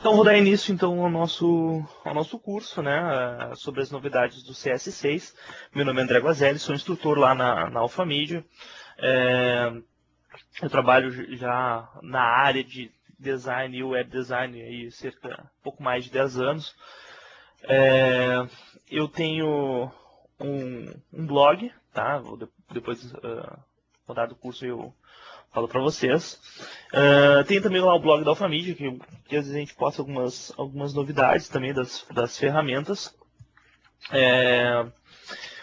Então, vou dar início então ao nosso curso, né, sobre as novidades do CS6. Meu nome é André Guazelli, sou instrutor lá na Alphamídia. Eu trabalho já na área de design e web design aí pouco mais de 10 anos. Eu tenho um blog, tá? Depois, rodar do curso, eu falo para vocês. Tem também lá o blog da Alphamídia, que às vezes a gente posta algumas novidades também das ferramentas.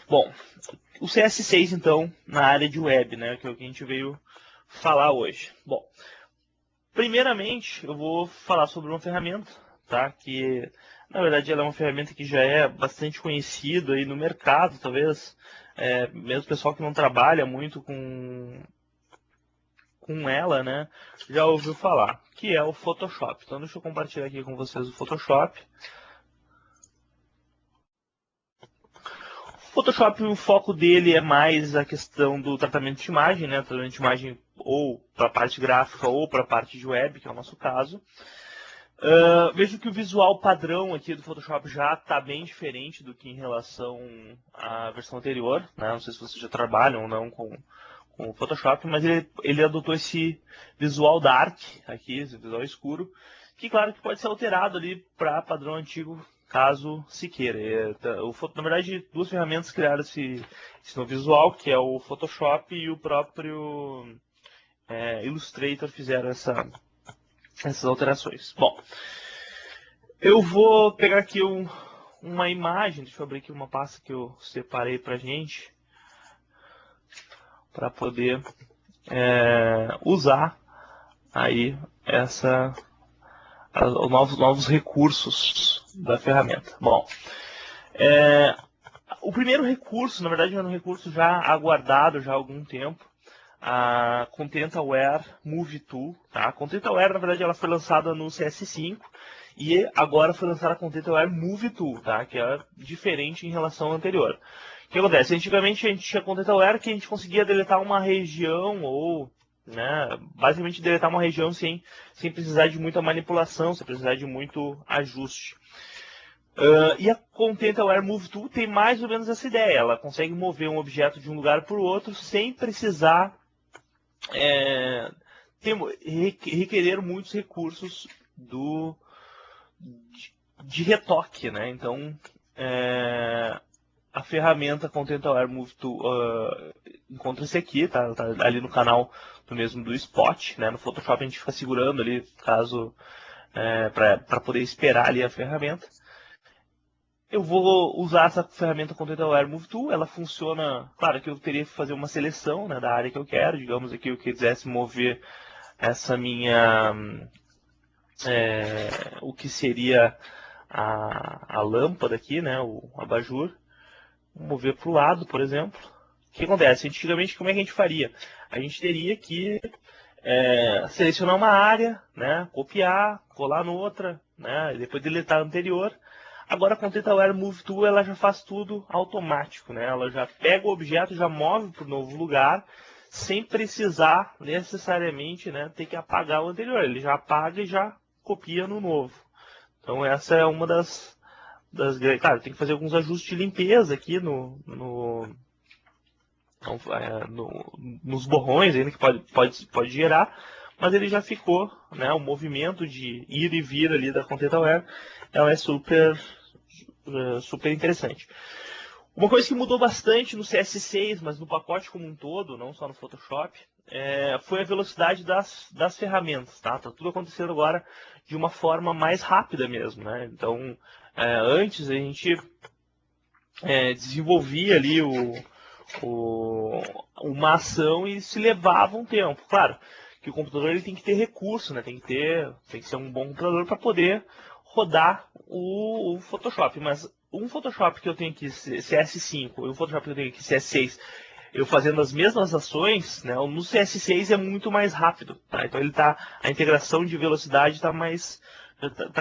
Bom, o CS6 então, na área de web, né, que é o que a gente veio falar hoje. Bom, primeiramente eu vou falar sobre uma ferramenta, tá, que na verdade ela é uma ferramenta que já é bastante conhecida aí no mercado, talvez, mesmo o pessoal que não trabalha muito com ela, né, já ouviu falar, que é o Photoshop. Então deixa eu compartilhar aqui com vocês o Photoshop. O Photoshop, o foco dele é mais a questão do tratamento de imagem, né, tratamento de imagem ou para a parte gráfica ou para a parte de web, que é o nosso caso. Vejo que o visual padrão aqui do Photoshop já está bem diferente do que em relação à versão anterior, né? Não sei se vocês já trabalham ou não com o Photoshop, mas ele adotou esse visual dark aqui, esse visual escuro, que claro que pode ser alterado ali para padrão antigo, caso se queira. Na verdade, duas ferramentas criaram esse novo visual, que é o Photoshop e o próprio Illustrator fizeram essas alterações. Bom, eu vou pegar aqui uma imagem, deixa eu abrir aqui uma pasta que eu separei pra gente, para poder usar aí os novos recursos da ferramenta. Bom, o primeiro recurso, na verdade, é um recurso já aguardado já há algum tempo, a Content Aware Move Tool. Tá? A Content Aware, na verdade, ela foi lançada no CS5 e agora foi lançada a Content Aware Move Tool, tá? Que é diferente em relação ao anterior. O que acontece? Antigamente a gente tinha Content Aware que a gente conseguia deletar uma região ou, né, basicamente deletar uma região sem precisar de muita manipulação, sem precisar de muito ajuste. E a Content Aware Move Tool tem mais ou menos essa ideia. Ela consegue mover um objeto de um lugar para o outro sem precisar requerer muitos recursos de retoque, né? Então, a ferramenta Content Aware Move Tool encontra-se aqui, tá ali no canal do Spot, né? No Photoshop a gente fica segurando ali, caso para poder esperar ali a ferramenta. Eu vou usar essa ferramenta Content Aware Move Tool. Ela funciona, claro que eu teria que fazer uma seleção, né, da área que eu quero. Digamos aqui eu quisesse mover essa o que seria a lâmpada aqui, né, o abajur. Vou mover para o lado, por exemplo. O que acontece? Antigamente, como é que a gente faria? A gente teria que selecionar uma área, né, copiar, colar noutra, né, e depois deletar a anterior. Agora a Content Aware Move Tool ela já faz tudo automático, né? Ela já pega o objeto, já move para o novo lugar, sem precisar necessariamente, né, ter que apagar o anterior. Ele já apaga e já copia no novo. Então essa é uma das claro, tem que fazer alguns ajustes de limpeza aqui nos borrões ainda que pode gerar, mas ele já ficou, né? O movimento de ir e vir ali da Content Aware, ela é super interessante. Uma coisa que mudou bastante no CS6, mas no pacote como um todo, não só no Photoshop, foi a velocidade das ferramentas. Tá tudo acontecendo agora de uma forma mais rápida mesmo, né? Então, antes a gente desenvolvia ali uma ação e se levava um tempo. Claro que o computador ele tem que ter recurso, né? Tem que ser um bom computador para poder rodar o Photoshop. Mas um Photoshop que eu tenho aqui CS5 e um Photoshop que eu tenho aqui CS6, eu fazendo as mesmas ações, né? No CS6 é muito mais rápido. Tá? Então a integração de velocidade está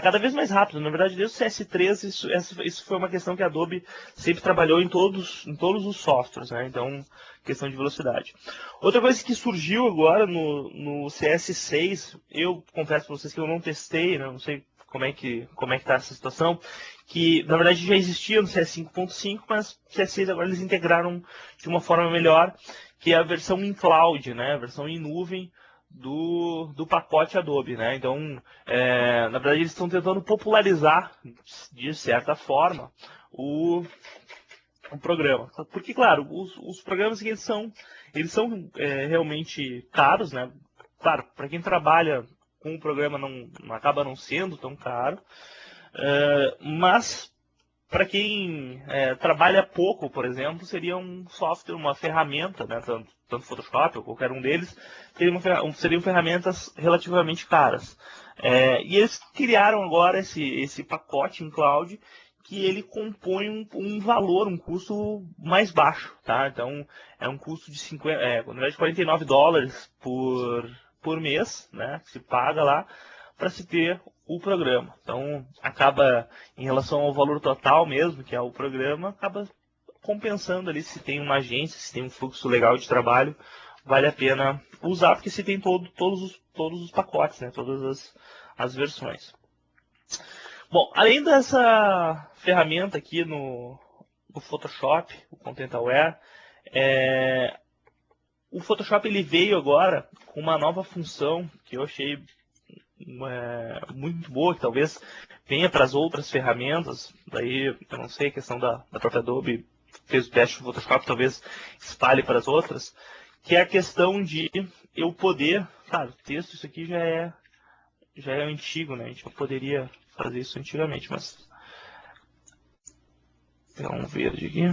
cada vez mais rápido. Na verdade, desde o CS3, isso foi uma questão que a Adobe sempre trabalhou em todos os softwares, né? Então, questão de velocidade. Outra coisa que surgiu agora no CS6, eu confesso para vocês que eu não testei, né? Não sei como é que está essa situação, que na verdade já existia no CS 5.5, mas o CS6 agora eles integraram de uma forma melhor, que é a versão em cloud, né, a versão em nuvem do pacote Adobe, né? Então, na verdade eles estão tentando popularizar, de certa forma, o programa. Porque, claro, os programas eles são realmente caros, né? Claro, para quem trabalha com o programa não acaba não sendo tão caro, mas para quem trabalha pouco, por exemplo, seria um software, uma ferramenta, né? Tanto Photoshop ou qualquer um deles, seriam ferramentas relativamente caras. E eles criaram agora esse pacote em cloud que ele compõe um valor, um custo mais baixo, tá? Então, é um custo de na verdade, $49 por mês, né? Que se paga lá para se ter o programa. Então, acaba, em relação ao valor total mesmo, que é o programa, acaba compensando ali se tem uma agência, se tem um fluxo legal de trabalho, vale a pena usar, porque se tem todos os pacotes, né? Todas as versões. Bom, além dessa ferramenta aqui no Photoshop, o Content Aware, o Photoshop ele veio agora com uma nova função que eu achei muito boa, que talvez venha para as outras ferramentas. Daí, eu não sei, a questão da própria Adobe fez o teste no Photoshop, talvez espalhe para as outras, que é a questão de eu poder, claro, o texto, isso aqui já é antigo, né? A gente não poderia fazer isso antigamente, mas pegar um verde aqui.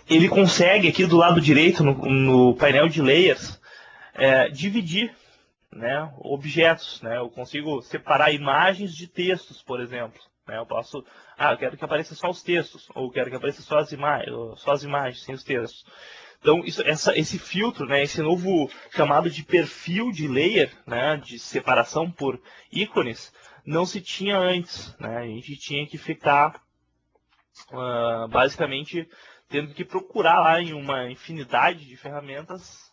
Ele consegue aqui do lado direito, no painel de layers, dividir, né, objetos. Né? Eu consigo separar imagens de textos, por exemplo. Né? Eu posso, eu quero que apareça só os textos, ou quero que apareça só as imagens, sem os textos. Então, esse filtro, né, esse novo chamado de perfil de layer, né, de separação por ícones, não se tinha antes. Né? A gente tinha que ficar, basicamente, tendo que procurar lá em uma infinidade de ferramentas,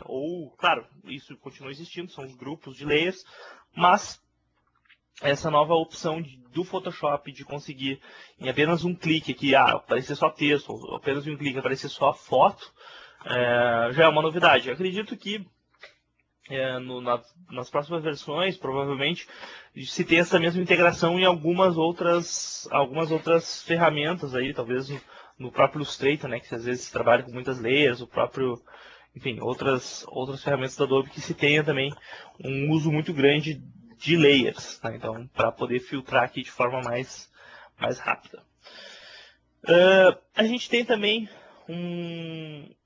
ou, claro, isso continua existindo, são os grupos de layers, mas essa nova opção do Photoshop de conseguir em apenas um clique aqui, aparecer só texto, ou apenas em um clique aparecer só foto, já é uma novidade. Eu acredito que nas próximas versões, provavelmente, se tem essa mesma integração em algumas outras ferramentas aí, talvez no próprio Illustrator, né, que às vezes trabalha com muitas layers, o próprio, enfim, outras ferramentas da Adobe que se tenha também um uso muito grande de layers, né, então, para poder filtrar aqui de forma mais rápida. A gente tem também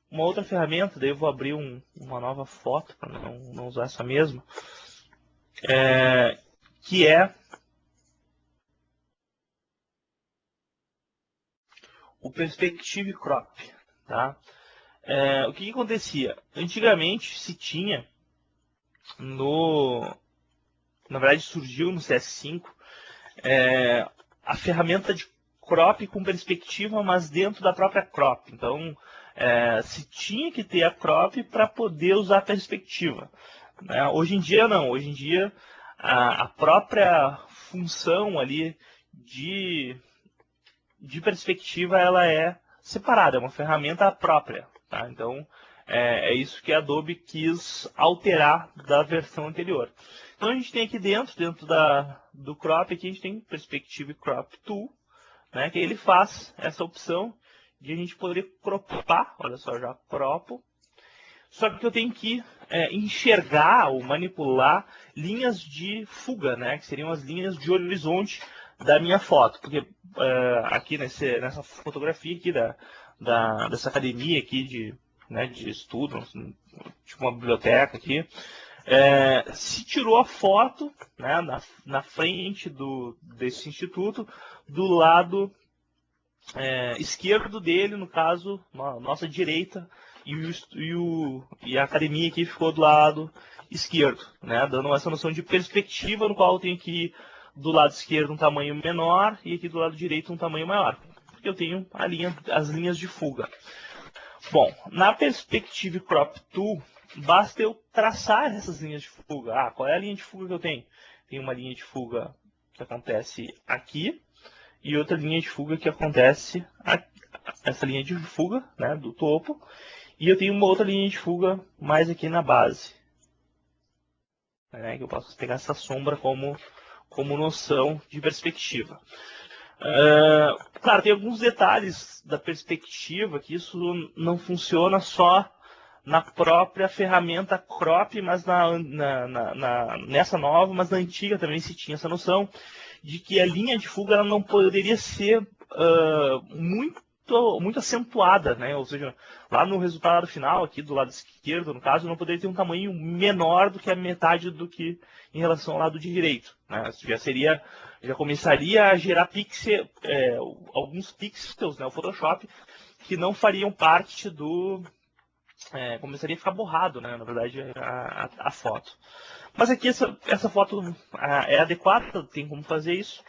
uma outra ferramenta, daí eu vou abrir uma nova foto para não usar essa mesma, que é o Perspective Crop. Tá? O que acontecia? Antigamente se tinha, na verdade surgiu no CS5, a ferramenta de crop com perspectiva, mas dentro da própria crop. Então, se tinha que ter a crop para poder usar a perspectiva. Né? Hoje em dia, não. Hoje em dia, a própria função ali de perspectiva ela é separada, é uma ferramenta própria. Tá? Então, é isso que a Adobe quis alterar da versão anterior. Então, a gente tem aqui dentro do crop, aqui a gente tem Perspective Crop Tool, né, que ele faz essa opção de a gente poder cropar, olha só, já cropo, só que eu tenho que enxergar ou manipular linhas de fuga, né, que seriam as linhas de horizonte da minha foto, porque aqui nessa fotografia aqui dessa academia aqui de estudo, tipo uma biblioteca aqui, se tirou a foto, né, na frente desse instituto, do lado esquerdo dele, no caso, nossa direita, e a academia aqui ficou do lado esquerdo, né, dando essa noção de perspectiva, no qual eu tenho que ir do lado esquerdo um tamanho menor e aqui do lado direito um tamanho maior, porque eu tenho as linhas de fuga. Bom, na Perspective Crop Tool, basta eu traçar essas linhas de fuga. Qual é a linha de fuga que eu tenho? Tem uma linha de fuga que acontece aqui e outra linha de fuga que acontece aqui, essa linha de fuga, né, do topo, e eu tenho uma outra linha de fuga mais aqui na base, né, que eu posso pegar essa sombra como noção de perspectiva. Claro, tem alguns detalhes da perspectiva que isso não funciona só na própria ferramenta crop, mas nessa nova, mas na antiga também se tinha essa noção de que a linha de fuga ela não poderia ser muito acentuada, né? Ou seja, lá no resultado final, aqui do lado esquerdo, no caso, não poderia ter um tamanho menor do que a metade do que em relação ao lado direito, né? Já começaria a gerar alguns pixels, né? O Photoshop, que não fariam parte começaria a ficar borrado, né? Na verdade, a foto. Mas aqui essa foto é adequada, tem como fazer isso.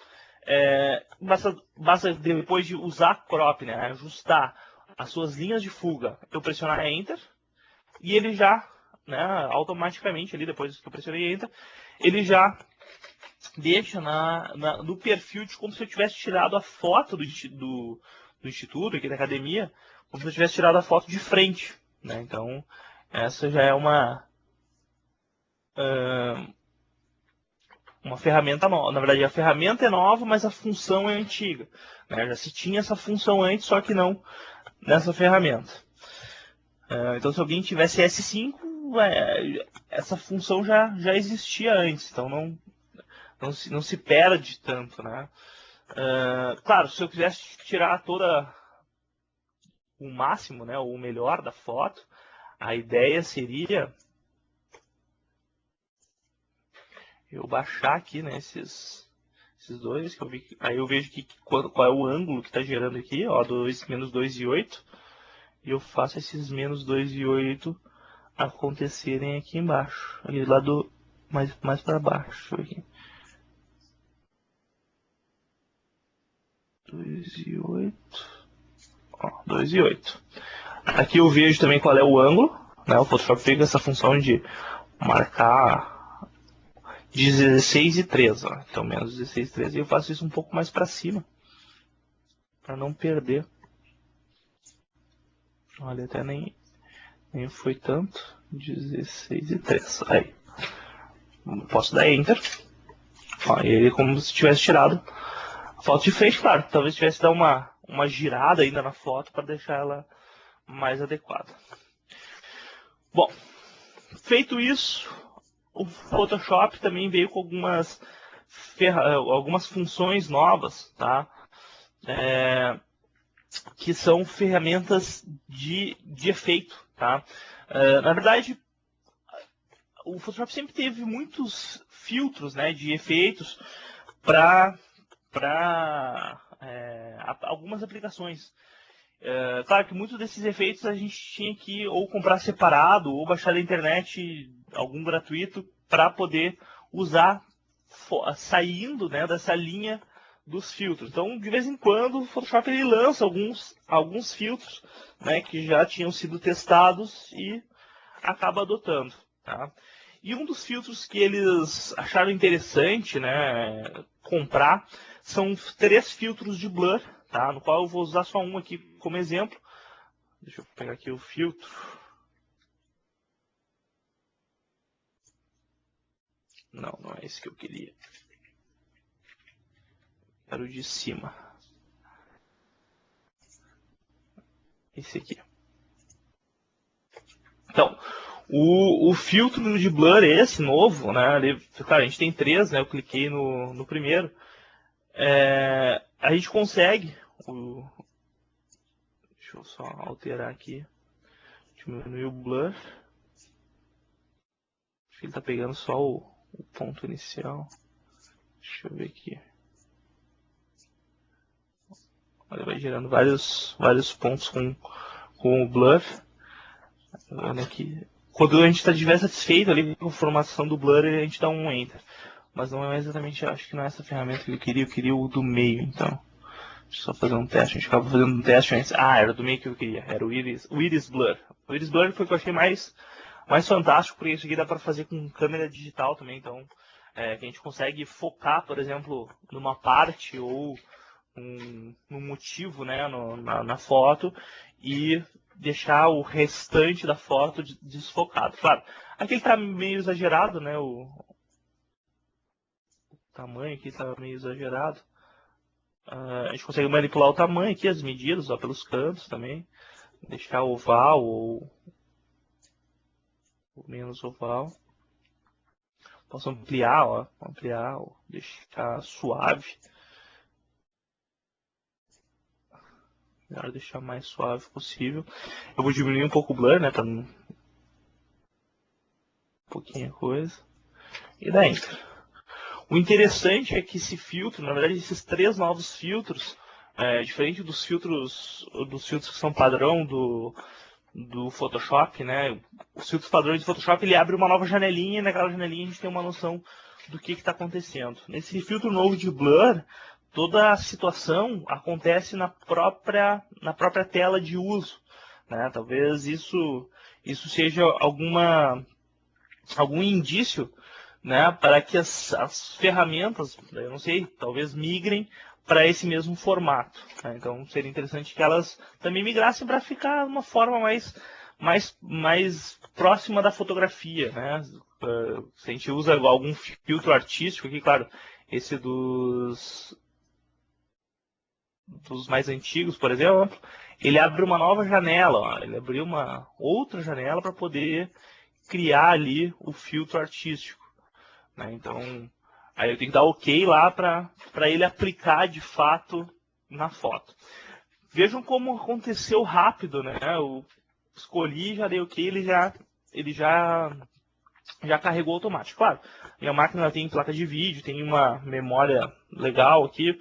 Basta depois de usar crop, né, ajustar as suas linhas de fuga, eu pressionar Enter e ele já, né, automaticamente ali depois que eu pressionei Enter, ele já deixa no perfil de como se eu tivesse tirado a foto do instituto, aqui da academia, como se eu tivesse tirado a foto de frente, né? Então essa já é uma ferramenta nova. Na verdade, a ferramenta é nova, mas a função é antiga, né? Já se tinha essa função antes, só que não nessa ferramenta. Então, se alguém tivesse S5, essa função já existia antes, então não se perde tanto, né? Claro, se eu quisesse tirar o máximo, né, ou o melhor da foto, a ideia seria eu baixar aqui, né, esses dois, que eu vi, aí eu vejo qual é o ângulo que está gerando aqui, ó, menos 2,8, e eu faço esses menos 2,8 acontecerem aqui embaixo, aqui do lado mais para baixo, aqui. 2,8, ó, 2,8. Aqui eu vejo também qual é o ângulo, né, o Photoshop fez essa função de marcar 16,3, ó. Então menos 16,3. E eu faço isso um pouco mais para cima, para não perder. Olha, até nem foi tanto. 16,3. Aí. Posso dar Enter. Ó, e ele como se tivesse tirado a foto de frente, claro. Talvez tivesse dado uma girada ainda na foto para deixar ela mais adequada. Bom, feito isso, o Photoshop também veio com algumas funções novas, tá? Que são ferramentas de efeito, tá? Na verdade, o Photoshop sempre teve muitos filtros, né, de efeitos para algumas aplicações. Claro que muitos desses efeitos a gente tinha que ou comprar separado ou baixar da internet algum gratuito para poder usar saindo, né, dessa linha dos filtros. Então, de vez em quando, o Photoshop ele lança alguns filtros, né, que já tinham sido testados e acaba adotando. Tá? E um dos filtros que eles acharam interessante, né, comprar são 3 filtros de blur, tá? No qual eu vou usar só um aqui como exemplo. Deixa eu pegar aqui o filtro. Não é esse que eu queria. Era o de cima. Esse aqui. Então, o filtro de blur é esse novo, né? Claro, a gente tem 3, né? Eu cliquei no primeiro. A gente consegue. Deixa eu só alterar aqui. Diminuir o blur. Acho que ele está pegando só o ponto inicial. Deixa eu ver aqui. Ele vai gerando vários pontos com o blur. Olha aqui. Quando a gente está de satisfeito ali com a formação do blur, a gente dá um Enter. Mas não é exatamente, acho que não é essa ferramenta que eu queria o do meio, então. Deixa eu só fazer um teste, a gente acaba fazendo um teste antes. Era do meio que eu queria, era o Iris Blur. O Iris Blur foi o que eu achei mais mais fantástico, porque isso aqui dá para fazer com câmera digital também, então que a gente consegue focar, por exemplo, numa parte ou num motivo, né, na foto e deixar o restante da foto desfocado. Claro, aqui ele está meio exagerado, né, o tamanho aqui está meio exagerado. A gente consegue manipular o tamanho aqui, as medidas, ó, pelos cantos também. Deixar oval ou menos oval. Posso ampliar, ó, deixar suave. Melhor deixar mais suave possível. Eu vou diminuir um pouco o blur, né, para um pouquinho a coisa. E daí? O interessante é que esse filtro, na verdade, esses 3 novos filtros, diferente dos filtros que são padrão do Photoshop, né? Os filtros padrões do Photoshop, ele abre uma nova janelinha e naquela janelinha a gente tem uma noção do que está acontecendo. Nesse filtro novo de Blur, toda a situação acontece na própria tela de uso, né? Talvez isso seja algum indício, né, para que as ferramentas, eu não sei, talvez migrem para esse mesmo formato. Né? Então seria interessante que elas também migrassem para ficar uma forma mais próxima da fotografia. Né? Se a gente usa algum filtro artístico aqui, claro, esse dos mais antigos, por exemplo, ele abre uma nova janela, ó, ele abriu uma outra janela para poder criar ali o filtro artístico. Né? Então, aí eu tenho que dar OK lá para ele aplicar de fato na foto. Vejam como aconteceu rápido, né? Eu escolhi, já dei OK, ele já carregou automático. Claro, minha máquina tem placa de vídeo, tem uma memória legal aqui,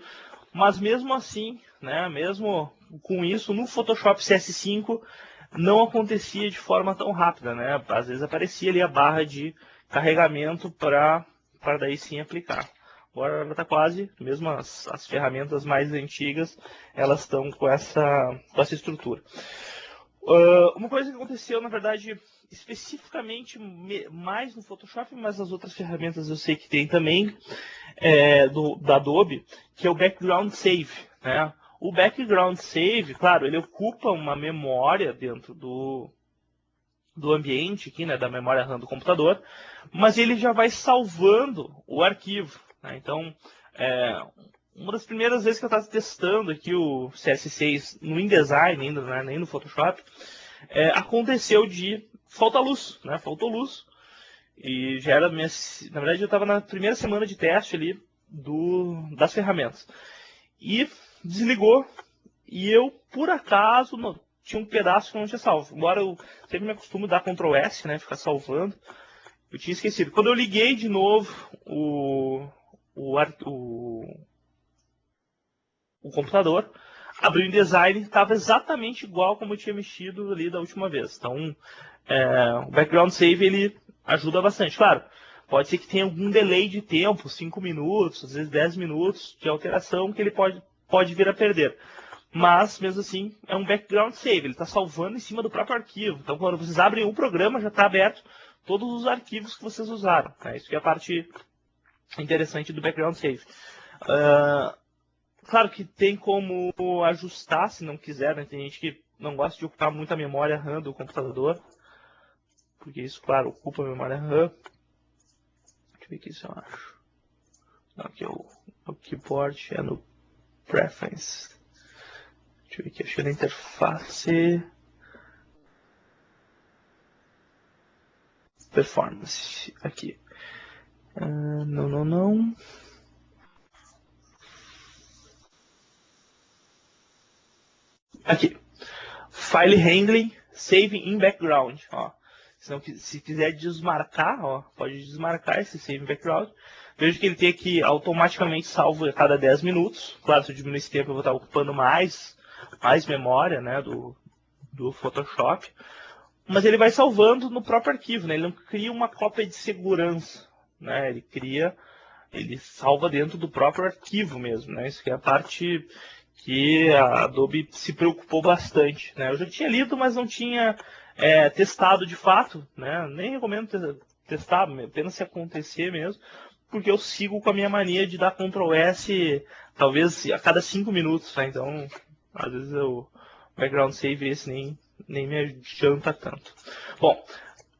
mas mesmo assim, né? Mesmo com isso, no Photoshop CS5 não acontecia de forma tão rápida, né? Às vezes aparecia ali a barra de carregamento para daí sim aplicar. Agora ela está quase, mesmo as ferramentas mais antigas, elas estão com essa estrutura. Uma coisa que aconteceu, na verdade, especificamente mais no Photoshop, mas as outras ferramentas eu sei que tem também, da Adobe, que é o Background Save, né? O Background Save, claro, ele ocupa uma memória dentro do ambiente aqui, né, da memória RAM do computador, mas ele já vai salvando o arquivo. Né? Então, uma das primeiras vezes que eu estava testando aqui o CS6 no InDesign, ainda, né, nem no Photoshop, aconteceu de falta luz, né? Faltou luz. E já era na verdade eu estava na primeira semana de teste ali das ferramentas. E desligou. E eu, por acaso, tinha um pedaço que eu não tinha salvo. Embora eu sempre me acostumo a dar Ctrl S, né? Ficar salvando. Eu tinha esquecido. Quando eu liguei de novo o computador, abriu em InDesign, estava exatamente igual como eu tinha mexido ali da última vez. Então, o Background Save, ele ajuda bastante. Claro, pode ser que tenha algum delay de tempo, 5 minutos, às vezes 10 minutos de alteração que ele pode vir a perder. Mas, mesmo assim, é um background save. Ele está salvando em cima do próprio arquivo. Então, quando vocês abrem o programa, já está aberto todos os arquivos que vocês usaram. Né? Isso que é a parte interessante do background save. Claro que tem como ajustar, se não quiser. Né? Tem gente que não gosta de ocupar muita memória RAM do computador. Porque isso, claro, ocupa a memória RAM. Deixa eu ver aqui se eu acho. Aqui é o keyboard, é no Preference. Deixa eu ver aqui, acho que é na interface. Performance. Aqui. Não. Aqui. File Handling, Save in Background. Ó. Se quiser desmarcar, ó, pode desmarcar esse Save in Background. Veja que ele tem aqui automaticamente salvo a cada 10 minutos. Claro, se eu diminuir esse tempo, eu vou estar ocupando mais memória, né, do Photoshop. Mas ele vai salvando no próprio arquivo, né? Ele não cria uma cópia de segurança, né? Ele salva dentro do próprio arquivo mesmo, né? Isso que é a parte que a Adobe se preocupou bastante, né? Eu já tinha lido, mas não tinha testado de fato, né? Nem recomendo testar, apenas se acontecer mesmo, porque eu sigo com a minha mania de dar Ctrl S, talvez a cada 5 minutos, tá? Então, às vezes o background save esse nem me adianta tanto. Bom,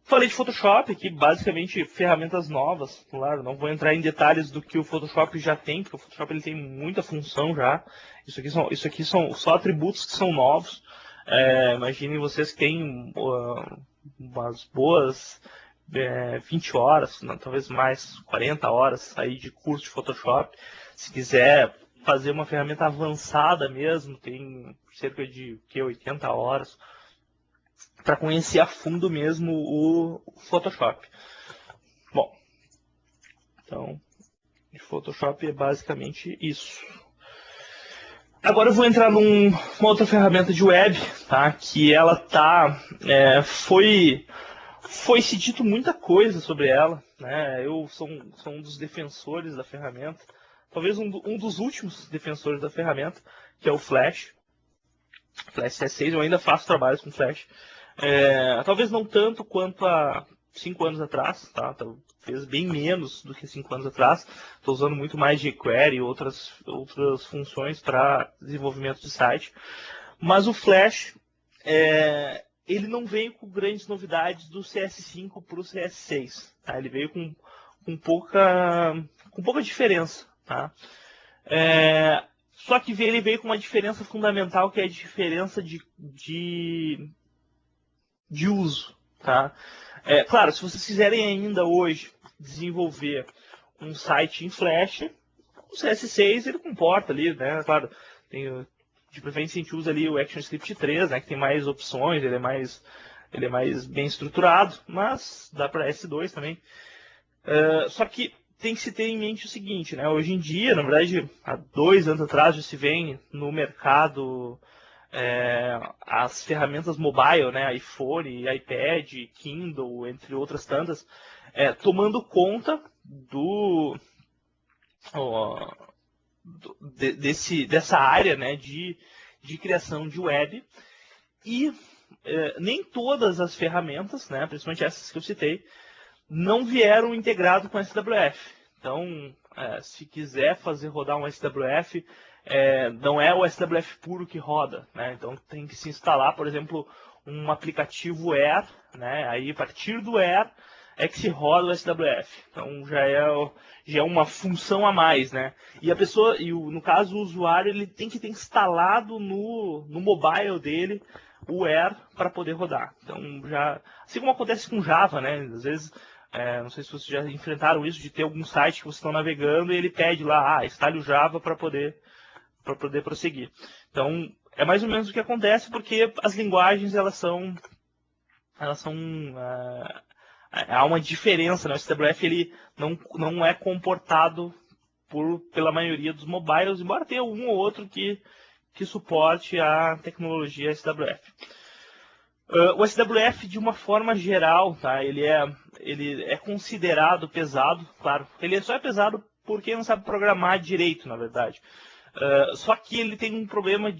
falei de Photoshop aqui, basicamente ferramentas novas, claro, não vou entrar em detalhes do que o Photoshop já tem, porque o Photoshop ele tem muita função já. Isso aqui são só atributos que são novos. Imaginem vocês que têm umas boas 20 horas, não, talvez mais 40 horas aí de curso de Photoshop. Se quiser fazer uma ferramenta avançada mesmo, tem cerca de 80 horas para conhecer a fundo mesmo o Photoshop. Bom, então, de Photoshop é basicamente isso. Agora eu vou entrar numa outra ferramenta de web, tá? Que ela foi se dito muita coisa sobre ela, né? Eu sou um dos defensores da ferramenta, talvez um dos últimos defensores da ferramenta, que é o Flash. Flash CS6, eu ainda faço trabalhos com Flash. Talvez não tanto quanto há 5 anos atrás, tá? Talvez bem menos do que 5 anos atrás. Estou usando muito mais jQuery e outras funções para desenvolvimento de site. Mas o Flash, ele não veio com grandes novidades do CS5 para o CS6. Tá? Ele veio com pouca diferença. Tá? Só que ele veio com uma diferença fundamental, que é a diferença de uso. Tá? Claro, se vocês quiserem ainda hoje desenvolver um site em Flash, o CS6 ele comporta ali, né? Claro, de preferência a gente usa ali o ActionScript 3, né? Que tem mais opções, ele é mais bem estruturado, mas dá para S2 também. Só que tem que se ter em mente o seguinte, né? Hoje em dia, na verdade, há 2 anos atrás já se vem no mercado as ferramentas mobile, né, iPhone, iPad, Kindle, entre outras tantas, tomando conta dessa área, né, de criação de web. E nem todas as ferramentas, né, principalmente essas que eu citei, não vieram integrado com SWF. Então, se quiser fazer rodar um SWF, não é o SWF puro que roda, né? Então tem que se instalar, por exemplo, um aplicativo Air, né? Aí a partir do Air é que se roda o SWF. Então já é uma função a mais, né? E a pessoa, no caso o usuário, ele tem que ter instalado no mobile dele o Air para poder rodar. Então assim como acontece com Java, né? Às vezes não sei se vocês já enfrentaram isso, de ter algum site que vocês estão navegando e ele pede lá, instale o Java para poder prosseguir. Então, é mais ou menos o que acontece, porque as linguagens, há uma diferença, né? O SWF ele não é comportado pela maioria dos mobiles, embora tenha um ou outro que suporte a tecnologia SWF. O SWF, de uma forma geral, tá? Ele é considerado pesado, claro. Ele só é pesado por quem não sabe programar direito, na verdade. Só que ele tem um problema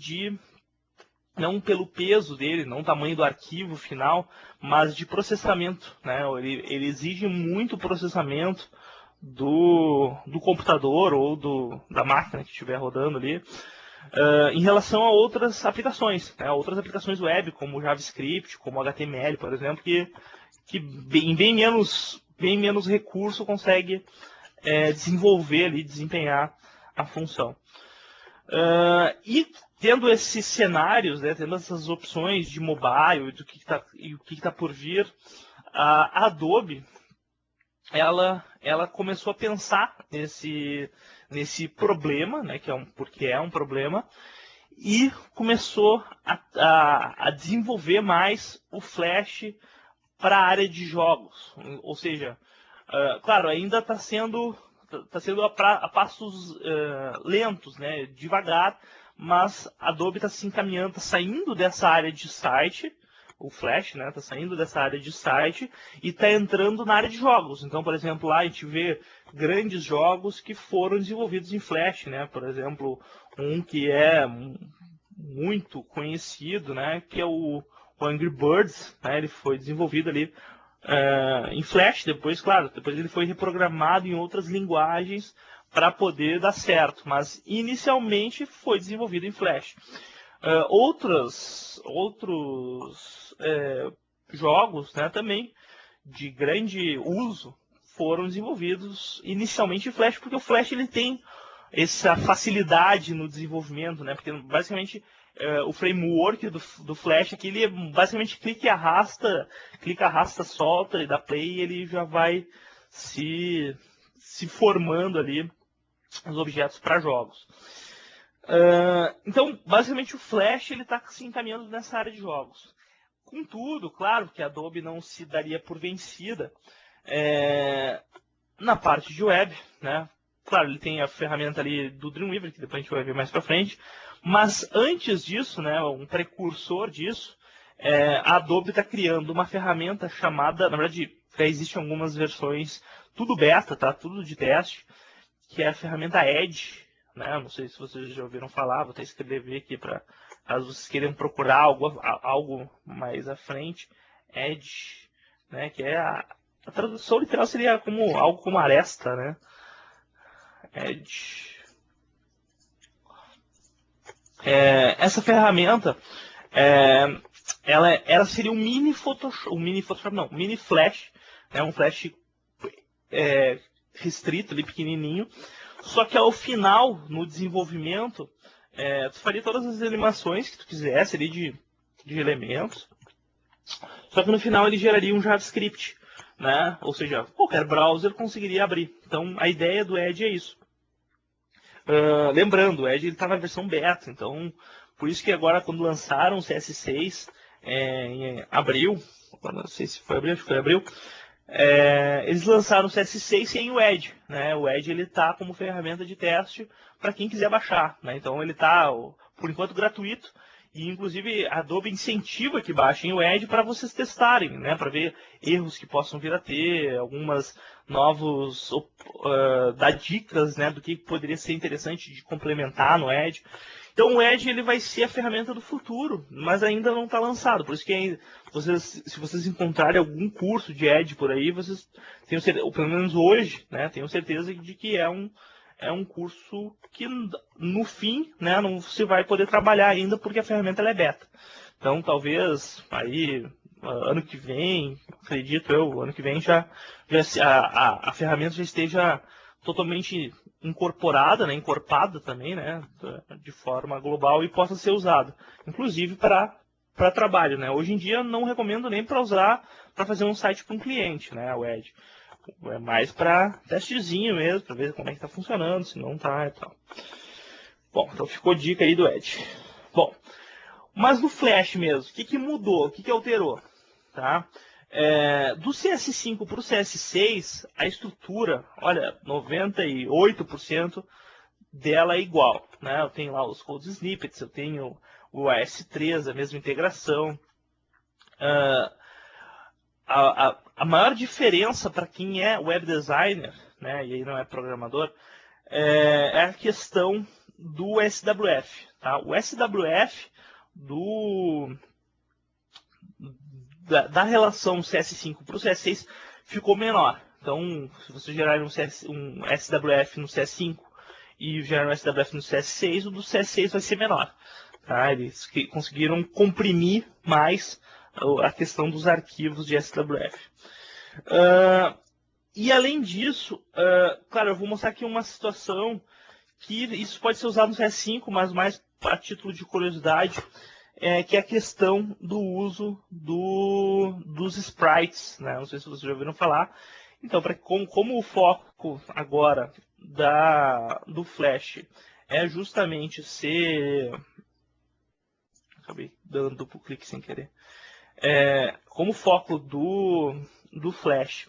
não pelo peso dele, não o tamanho do arquivo final, mas de processamento, né? Ele exige muito processamento do computador ou da máquina que estiver rodando ali. Em relação a outras aplicações, né? Outras aplicações web, como JavaScript, como HTML, por exemplo, que em bem menos recurso consegue desenvolver ali, desempenhar a função. E tendo esses cenários, né, tendo essas opções de mobile e o que está por vir, a Adobe ela começou a pensar nesse problema, né, porque é um problema, e começou a desenvolver mais o Flash para a área de jogos. Ou seja, claro, ainda está sendo a passos lentos, né, devagar, mas a Adobe está se encaminhando, está saindo dessa área de site, o Flash, né, está saindo dessa área de site e está entrando na área de jogos. Então, por exemplo, lá a gente vê grandes jogos que foram desenvolvidos em Flash, né, por exemplo, um que é muito conhecido, né, que é o o Angry Birds, né, ele foi desenvolvido ali em Flash, depois ele foi reprogramado em outras linguagens para poder dar certo, mas inicialmente foi desenvolvido em Flash. Outros jogos, né, também de grande uso foram desenvolvidos inicialmente em Flash, porque o Flash ele tem essa facilidade no desenvolvimento, né? Porque basicamente o framework do Flash aqui, ele é basicamente clica, arrasta, solta e dá play, e ele já vai se formando ali os objetos para jogos. Então, basicamente o Flash ele está se encaminhando nessa área de jogos. Contudo, claro que a Adobe não se daria por vencida na parte de web, né? Claro, ele tem a ferramenta ali do Dreamweaver, que depois a gente vai ver mais para frente, mas antes disso, né, um precursor disso, a Adobe está criando uma ferramenta chamada, na verdade, já existem algumas versões, tudo beta, tá? Tudo de teste, que é a ferramenta Edge, né? Não sei se vocês já ouviram falar, vou até escrever aqui para caso vocês queiram procurar algo mais à frente. Edge, né? Que é a tradução literal seria como algo como aresta, né? Edge. Essa ferramenta, ela seria um mini Photoshop, não, mini Flash, né? Um Flash restrito, ali pequenininho. Só que ao final, no desenvolvimento, tu faria todas as animações que tu quisesse ali de elementos. Só que no final ele geraria um JavaScript, né? Ou seja, qualquer browser conseguiria abrir. Então a ideia do Edge é isso. Lembrando, o Edge está na versão beta, então por isso que agora quando lançaram o CS6 em abril, não sei se foi abril, acho que foi abril, eles lançaram o CS6 sem o Edge, né? O Edge ele está como ferramenta de teste para quem quiser baixar, né? Então ele está por enquanto gratuito e inclusive a Adobe incentiva que baixem o Edge para vocês testarem, né? Para ver erros que possam vir a ter, algumas novos dar dicas, né? Do que poderia ser interessante de complementar no Edge. Então o Edge ele vai ser a ferramenta do futuro, mas ainda não está lançado. Por isso que se vocês encontrarem algum curso de Edge por aí, vocês tenham certeza, ou pelo menos hoje, né, tenham certeza de que é um curso que no fim, né, não se vai poder trabalhar ainda porque a ferramenta ela é beta. Então talvez aí ano que vem, acredito eu, ano que vem já a ferramenta já esteja totalmente incorporada, né, encorpada também, né, de forma global e possa ser usada, inclusive para trabalho, né. Hoje em dia não recomendo nem para usar para fazer um site para um cliente, né, o Edge. É mais para testezinho mesmo, para ver como é que está funcionando, se não está e tal. Bom, então ficou dica aí do Edge. Bom, mas no Flash mesmo, o que mudou, o que alterou? Tá? Do CS5 para o CS6, a estrutura, olha, 98% dela é igual. Né? Eu tenho lá os code snippets, eu tenho o AS3, a mesma integração. A maior diferença para quem é web designer, né, e aí não é programador, é a questão do SWF. Tá? O SWF da relação CS5 para o CS6 ficou menor. Então, se você gerar um SWF no CS5 e gerar um SWF no CS6, o do CS6 vai ser menor. Tá? Eles conseguiram comprimir mais a questão dos arquivos de SWF. E além disso, claro, eu vou mostrar aqui uma situação que isso pode ser usado no CS5, mas mais a título de curiosidade, que é a questão do uso dos sprites, né? Não sei se vocês já ouviram falar. Então, como o foco agora do Flash é justamente ser... Acabei dando duplo clique sem querer. Como o foco do Flash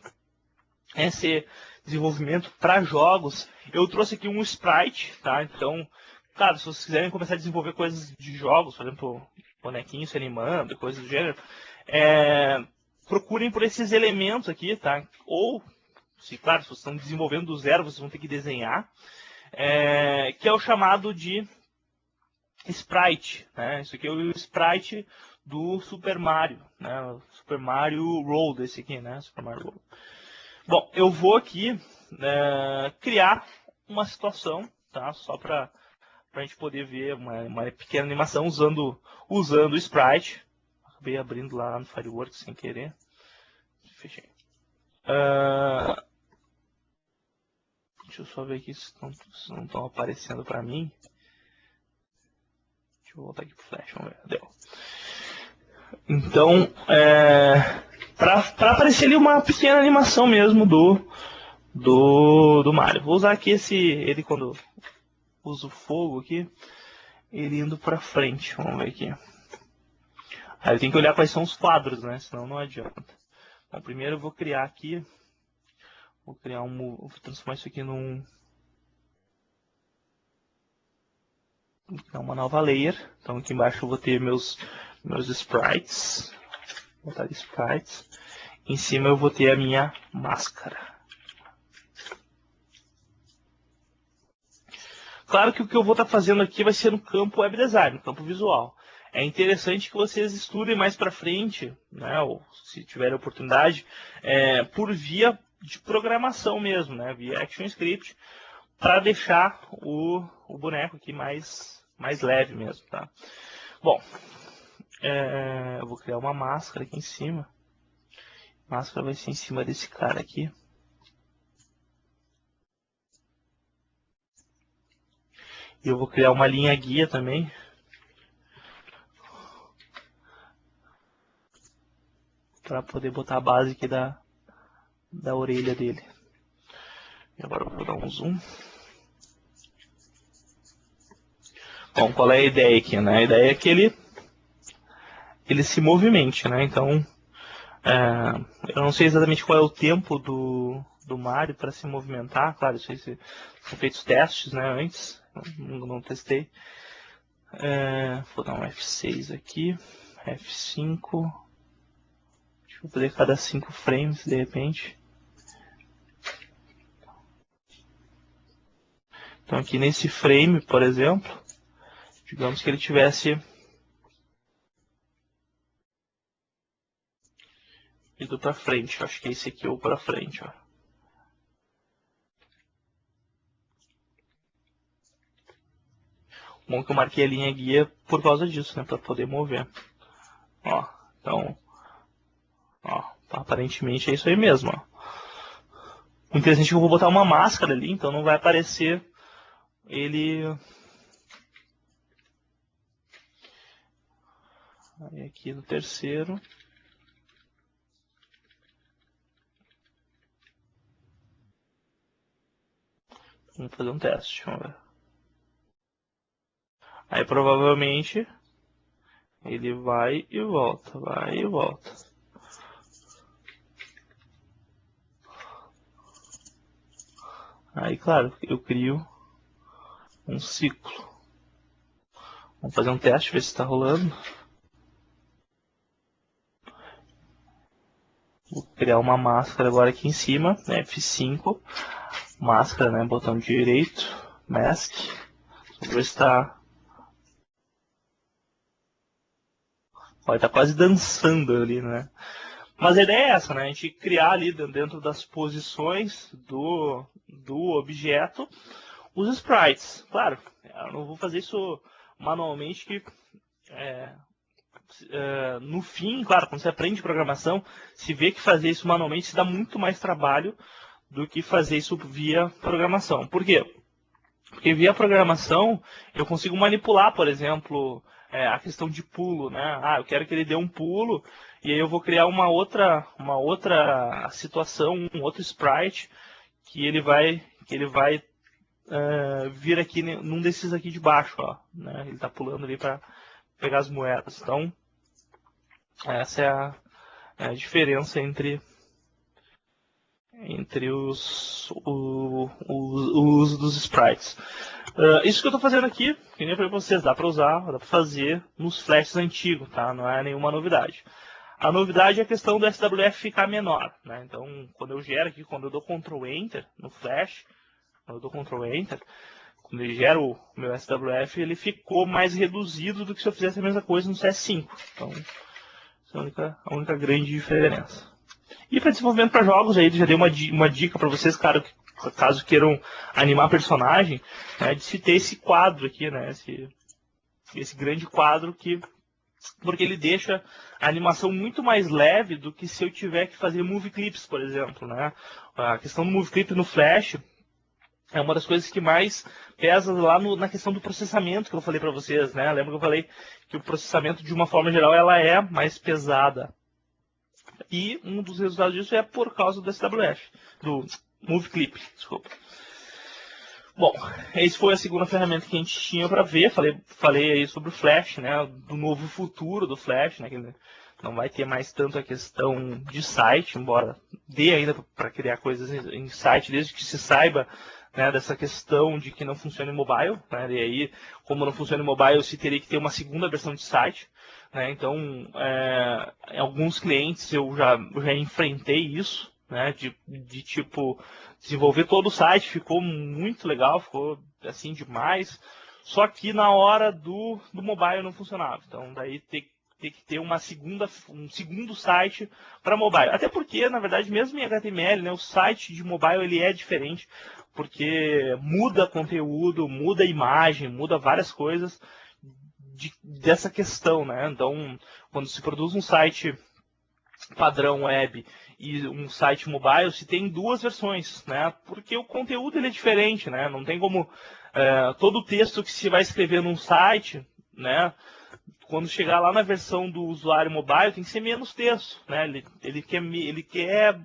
é ser desenvolvimento para jogos, eu trouxe aqui um sprite, tá? Então, claro, se vocês quiserem começar a desenvolver coisas de jogos, por exemplo, bonequinhos se animando, coisas do gênero, procurem por esses elementos aqui, tá? Ou, claro, se vocês estão desenvolvendo do zero, vocês vão ter que desenhar, que é o chamado de sprite, né? Isso aqui é o sprite do Super Mario, né? Super Mario World, esse aqui, né? Super Mario World. Bom, eu vou aqui criar uma situação, tá? Só para a gente poder ver uma pequena animação usando o Sprite. Acabei abrindo lá no Fireworks sem querer. Fechei. Deixa eu só ver aqui se não estão aparecendo para mim. Deixa eu voltar aqui pro Flash, vamos ver. Deu. Então, para aparecer ali uma pequena animação mesmo do Mario. Vou usar aqui ele quando uso fogo aqui, ele indo para frente. Vamos ver aqui. Aí tem que olhar quais são os quadros, né? Senão não adianta. Bom, primeiro eu vou criar aqui. Vou transformar isso aqui uma nova layer. Então aqui embaixo eu vou ter meus sprites. Vou botar sprites. Em cima eu vou ter a minha máscara. Claro que o que eu vou estar fazendo aqui vai ser no campo web design, no campo visual. É interessante que vocês estudem mais para frente, né, ou se tiverem oportunidade, por via de programação mesmo, né, via ActionScript, para deixar o boneco aqui mais leve mesmo, tá? Bom, eu vou criar uma máscara aqui em cima. A máscara vai ser em cima desse cara aqui. E eu vou criar uma linha guia também. Para poder botar a base aqui da orelha dele. E agora eu vou dar um zoom. Bom, qual é a ideia aqui, né? A ideia é que ele se movimente, né? Então, eu não sei exatamente qual é o tempo do Mario para se movimentar. Claro, isso aí são feitos testes, né? Antes, não testei. Vou dar um F6 aqui, F5. Deixa eu fazer cada 5 frames de repente. Então aqui nesse frame, por exemplo, digamos que ele tivesse ido para frente. Acho que esse aqui é o para frente, ó. Bom que eu marquei a linha guia por causa disso, né, para poder mover. Ó, então, ó, aparentemente é isso aí mesmo, ó. O interessante é que eu vou botar uma máscara ali, então não vai aparecer ele. Aí aqui no terceiro. Vamos fazer um teste, vamos ver. Aí provavelmente ele vai e volta, vai e volta. Aí, claro, eu crio um ciclo. Vamos fazer um teste, ver se está rolando. Vou criar uma máscara agora aqui em cima, né, F5. Máscara, né, botão direito, Mask. Vamos ver se está... Olha, tá quase dançando ali, né? Mas a ideia é essa, né? A gente criar ali dentro das posições do objeto os sprites. Claro, eu não vou fazer isso manualmente, que no fim, claro, quando você aprende programação, se vê que fazer isso manualmente se dá muito mais trabalho do que fazer isso via programação. Por quê? Porque via programação eu consigo manipular, por exemplo, a questão de pulo, né? Eu quero que ele dê um pulo e aí eu vou criar uma outra situação, um outro sprite que ele vai vir aqui num desses aqui de baixo, ó, né? Ele está pulando ali para pegar as moedas. Então essa é a diferença entre o uso dos sprites. Isso que eu estou fazendo aqui, que nem para vocês, dá para fazer nos flashes antigos, tá? Não é nenhuma novidade. A novidade é a questão do SWF ficar menor, né? Então, quando eu gero aqui, quando eu dou Ctrl Enter no flash, quando ele gera o meu SWF, ele ficou mais reduzido do que se eu fizesse a mesma coisa no CS5. Então, A única grande diferença. E para desenvolvimento para jogos, aí já dei uma dica para vocês, cara, caso queiram animar personagem, né, de se ter esse quadro aqui, né, esse grande quadro porque ele deixa a animação muito mais leve do que se eu tiver que fazer movie clips, por exemplo, né? A questão do movie clip no Flash é uma das coisas que mais pesa lá na questão do processamento que eu falei para vocês, né? Lembra que eu falei que o processamento, de uma forma geral, ela é mais pesada. E um dos resultados disso é por causa do SWF, do Movie Clip, desculpa. Bom, essa foi a segunda ferramenta que a gente tinha para ver. Falei aí sobre o Flash, né? Do novo futuro do Flash, né? Que não vai ter mais tanto a questão de site, embora dê ainda para criar coisas em site, desde que se saiba, né, dessa questão de que não funciona em mobile, né? E aí, como não funciona em mobile, se teria que ter uma segunda versão de site, né? Então, em alguns clientes eu já enfrentei isso, né? De tipo desenvolver todo o site, ficou muito legal, ficou assim demais. Só que na hora do mobile não funcionava. Então daí tem que ter um segundo site para mobile. Até porque, na verdade, mesmo em HTML, né, o site de mobile ele é diferente, porque muda conteúdo, muda imagem, muda várias coisas dessa questão, né? Então, quando se produz um site padrão web e um site mobile, se tem duas versões, né? Porque o conteúdo ele é diferente, né? Não tem como todo o texto que se vai escrever num site, né? Quando chegar lá na versão do usuário mobile, tem que ser menos texto, né? Ele quer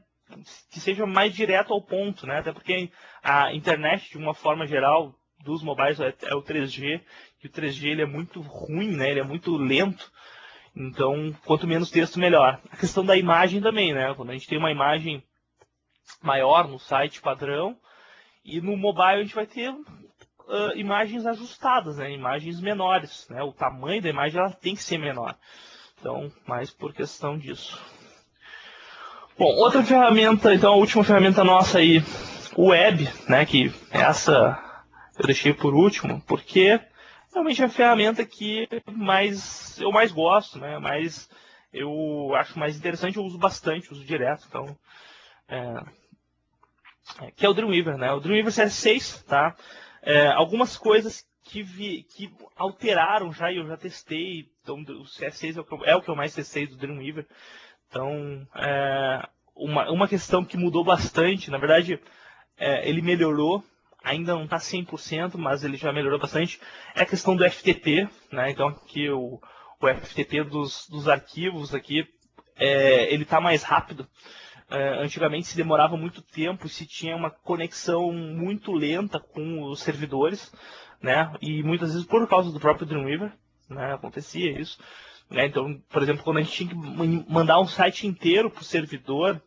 que seja mais direto ao ponto, né? Até porque a internet, de uma forma geral, dos mobiles é o 3G, e o 3G ele é muito ruim, né? Ele é muito lento. Então, quanto menos texto, melhor. A questão da imagem também, né? Quando a gente tem uma imagem maior no site padrão, e no mobile a gente vai ter imagens ajustadas, né? Imagens menores, né? O tamanho da imagem ela tem que ser menor. Então, mais por questão disso. Bom, outra ferramenta, então a última ferramenta nossa aí, o web, né? Que essa eu deixei por último, porque realmente é a ferramenta que eu mais gosto, né? Mas eu acho mais interessante, eu uso bastante, uso direto, então que é o Dreamweaver, né? O Dreamweaver CS6, tá? Algumas coisas que alteraram já e eu já testei, então o CS6 é o que eu mais testei do Dreamweaver. Então, uma questão que mudou bastante, na verdade, ele melhorou, ainda não está 100%, mas ele já melhorou bastante, é a questão do FTP, né? Então, aqui o FTP dos arquivos aqui, ele está mais rápido. Antigamente se demorava muito tempo, se tinha uma conexão muito lenta com os servidores, né? E muitas vezes por causa do próprio Dreamweaver, né? Acontecia isso. Né? Então, por exemplo, quando a gente tinha que mandar um site inteiro para o servidor,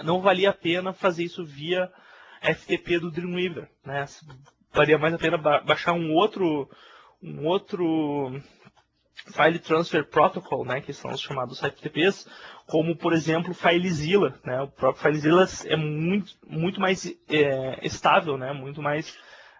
não valia a pena fazer isso via FTP do Dreamweaver, né? Valia mais a pena baixar um outro File Transfer Protocol, né, que são os chamados FTPs, como, por exemplo, FileZilla, né? O próprio FileZilla é muito mais estável, né? Muito mais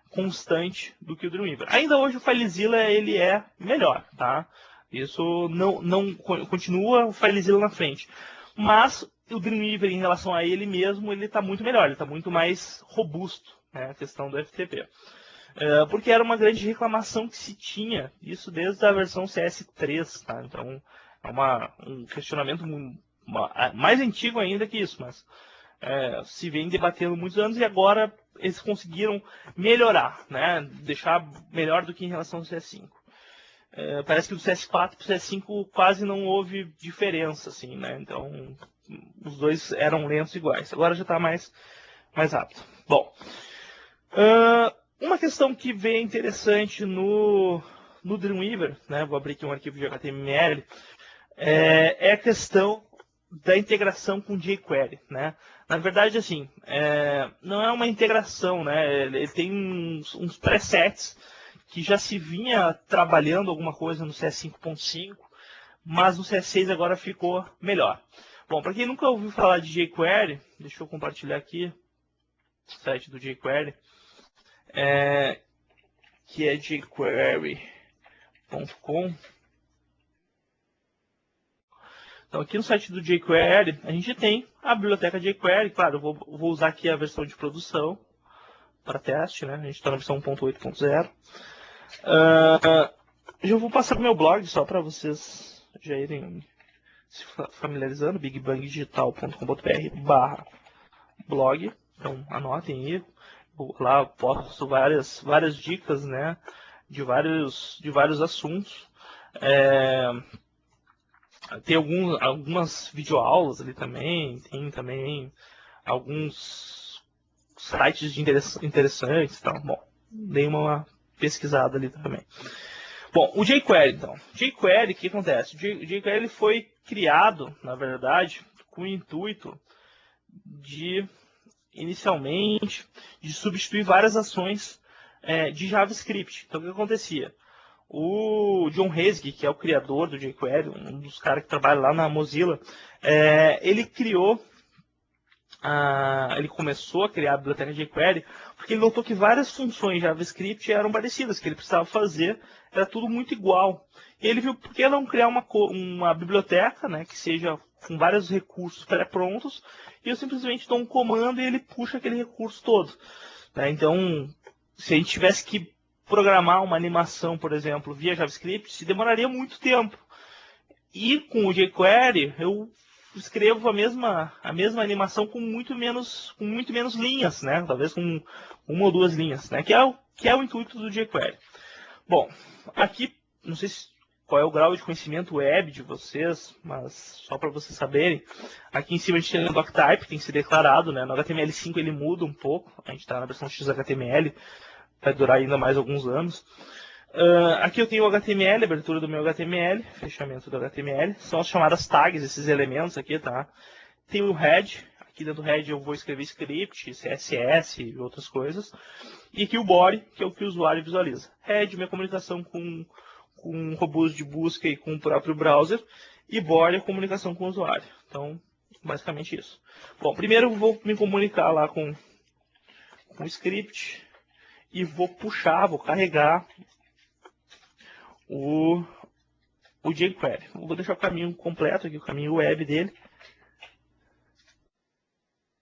constante do que o Dreamweaver. Ainda hoje o FileZilla ele é melhor, tá? Isso não continua o FileZilla na frente. Mas o Dreamweaver, em relação a ele mesmo, ele está muito melhor, ele está muito mais robusto, né? A questão do FTP. Porque era uma grande reclamação que se tinha, isso desde a versão CS3, tá? Então, é um questionamento mais antigo ainda que isso, mas se vem debatendo muitos anos e agora eles conseguiram melhorar, né? Deixar melhor do que em relação ao CS5. Parece que do CS4 para o CS5 quase não houve diferença, assim, né? Então, os dois eram lentos iguais. Agora já está mais rápido. Bom, uma questão que vem interessante no Dreamweaver, né? Vou abrir aqui um arquivo de HTML, é a questão da integração com jQuery, né? Na verdade, assim, não é uma integração, né? Ele tem uns presets que já se vinha trabalhando alguma coisa no CS 5.5, mas no CS6 agora ficou melhor. Bom, para quem nunca ouviu falar de jQuery, deixa eu compartilhar aqui o site do jQuery, que é jQuery.com. Então, aqui no site do jQuery, a gente tem a biblioteca jQuery. Claro, eu vou usar aqui a versão de produção para teste, né? A gente está na versão 1.8.0. Eu vou passar para o meu blog, só para vocês já irem se familiarizando, bigbangdigital.com.br/blog. Então, anotem aí. Lá eu posto várias dicas, né? De vários assuntos. Tem algumas videoaulas ali também, tem também alguns sites interessantes, então, bom, dei uma pesquisada ali também. Bom, o jQuery, então. jQuery, o que acontece? O jQuery ele foi criado, na verdade, com o intuito de, inicialmente, de substituir várias ações de JavaScript. Então, o que acontecia? O John Haskell, que é o criador do jQuery, um dos caras que trabalha lá na Mozilla, ele começou a criar a biblioteca jQuery porque ele notou que várias funções JavaScript eram parecidas, que ele precisava fazer, era tudo muito igual. E ele viu por que não criar uma biblioteca, né, que seja com vários recursos pré-prontos, e eu simplesmente dou um comando e ele puxa aquele recurso todo. Né? Então, se a gente tivesse que programar uma animação, por exemplo, via JavaScript, se demoraria muito tempo. E com o jQuery, eu escrevo a mesma animação com muito menos linhas, né? Talvez com uma ou duas linhas, né? Que é o intuito do jQuery. Bom, aqui, não sei qual é o grau de conhecimento web de vocês, mas só para vocês saberem, aqui em cima a gente tem o doctype, que tem que ser declarado, né? No HTML5 ele muda um pouco, a gente está na versão XHTML, vai durar ainda mais alguns anos. Aqui eu tenho o HTML, abertura do meu HTML, fechamento do HTML. São as chamadas tags, esses elementos aqui, tá? Tem o head, aqui dentro do head eu vou escrever script, CSS e outras coisas. E aqui o body, que é o que o usuário visualiza. Head, minha comunicação com robôs de busca e com o próprio browser. E body, a comunicação com o usuário. Então, basicamente isso. Bom, primeiro eu vou me comunicar lá com o script. E vou carregar o jQuery. Vou deixar o caminho completo aqui, o caminho web dele.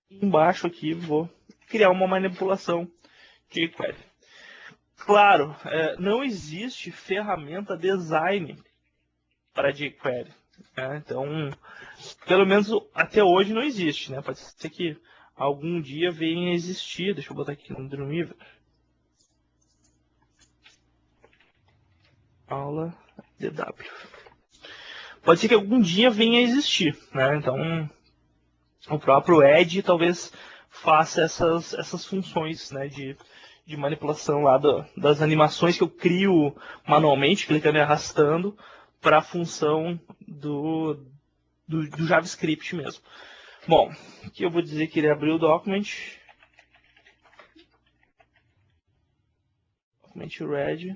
E embaixo aqui vou criar uma manipulação jQuery. Claro, não existe ferramenta design para jQuery. Né? Então, pelo menos até hoje não existe. Né? Pode ser que algum dia venha a existir. Deixa eu botar aqui no Dreamweaver. Aula DW. Pode ser que algum dia venha a existir, né? Então, o próprio Edge talvez faça essas funções, né, de manipulação lá das animações que eu crio manualmente, clicando e arrastando, para a função do JavaScript mesmo. Bom, aqui eu vou dizer que ele abriu o document ready.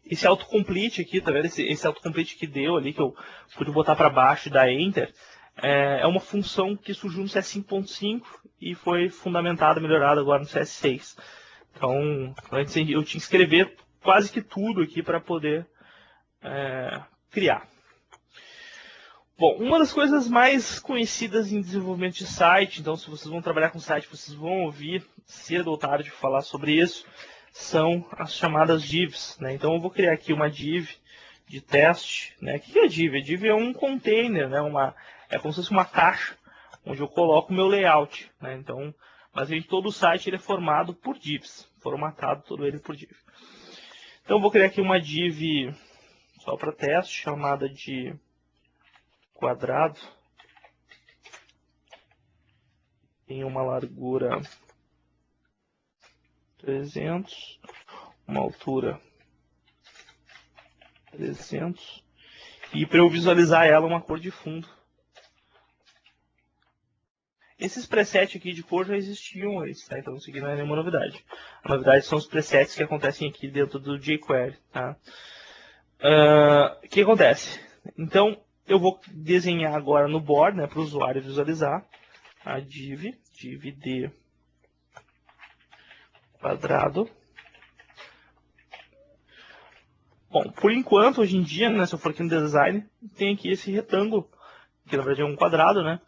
Esse autocomplete aqui, tá vendo? Esse autocomplete que deu ali, que eu pude botar para baixo e dar Enter, é uma função que surgiu no CS 5.5 e foi fundamentada, melhorada agora no CS 6. Então, antes eu tinha que escrever quase que tudo aqui para poder criar. Bom, uma das coisas mais conhecidas em desenvolvimento de site, então se vocês vão trabalhar com site, vocês vão ouvir cedo ou tarde falar sobre isso, são as chamadas divs. Né? Então eu vou criar aqui uma div de teste. Né? O que é div? A div é um container, né? É como se fosse uma caixa onde eu coloco o meu layout. Né? Então, basicamente todo o site ele é formado por divs, formatado todo ele por div. Então eu vou criar aqui uma div só para teste, chamada de quadrado. Tem uma largura 300, uma altura 300, e para eu visualizar ela uma cor de fundo. Esses presets aqui de cor já existiam antes, tá? Então isso aqui não é nenhuma novidade. A novidade são os presets que acontecem aqui dentro do jQuery, tá? O que acontece? Então eu vou desenhar agora no board, né, para o usuário visualizar a div de quadrado. Bom, por enquanto, hoje em dia, né, se eu for aqui no design, tem aqui esse retângulo que na verdade é um quadrado, né?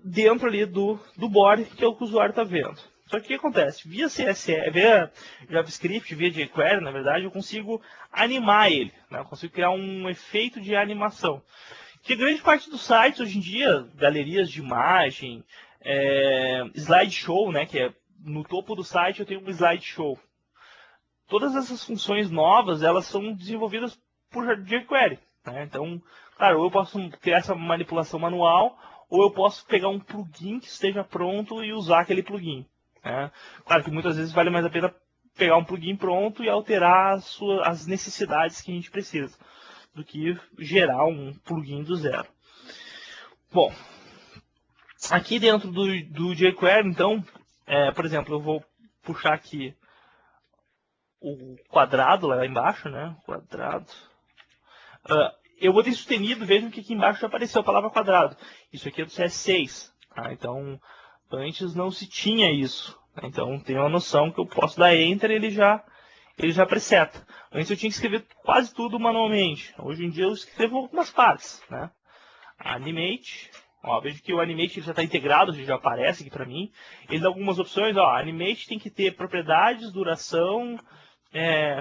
Dentro ali do body, que é o que o usuário está vendo. Só que o que acontece? Via CSS, via JavaScript, via jQuery, na verdade, eu consigo animar ele, né? Eu consigo criar um efeito de animação. Que grande parte dos sites hoje em dia, galerias de imagem, slideshow, né? Que é no topo do site eu tenho um slideshow. Todas essas funções novas, elas são desenvolvidas por jQuery, né? Então, claro, ou eu posso criar essa manipulação manual, ou eu posso pegar um plugin que esteja pronto e usar aquele plugin, né? Claro que muitas vezes vale mais a pena pegar um plugin pronto e alterar as necessidades que a gente precisa, do que gerar um plugin do zero. Bom, aqui dentro do jQuery, então, por exemplo, eu vou puxar aqui o quadrado lá embaixo, né? Quadrado. Eu vou ter sustenido, vejam que aqui embaixo já apareceu a palavra quadrado. Isso aqui é do CS6. Tá? Então, antes não se tinha isso. Tá? Então, tem uma noção que eu posso dar Enter e ele já preseta. Antes eu tinha que escrever quase tudo manualmente. Hoje em dia eu escrevo algumas partes. Né? Animate. Ó, vejo que o Animate já está integrado, já aparece aqui para mim. Ele dá algumas opções. Ó, Animate tem que ter propriedades, duração,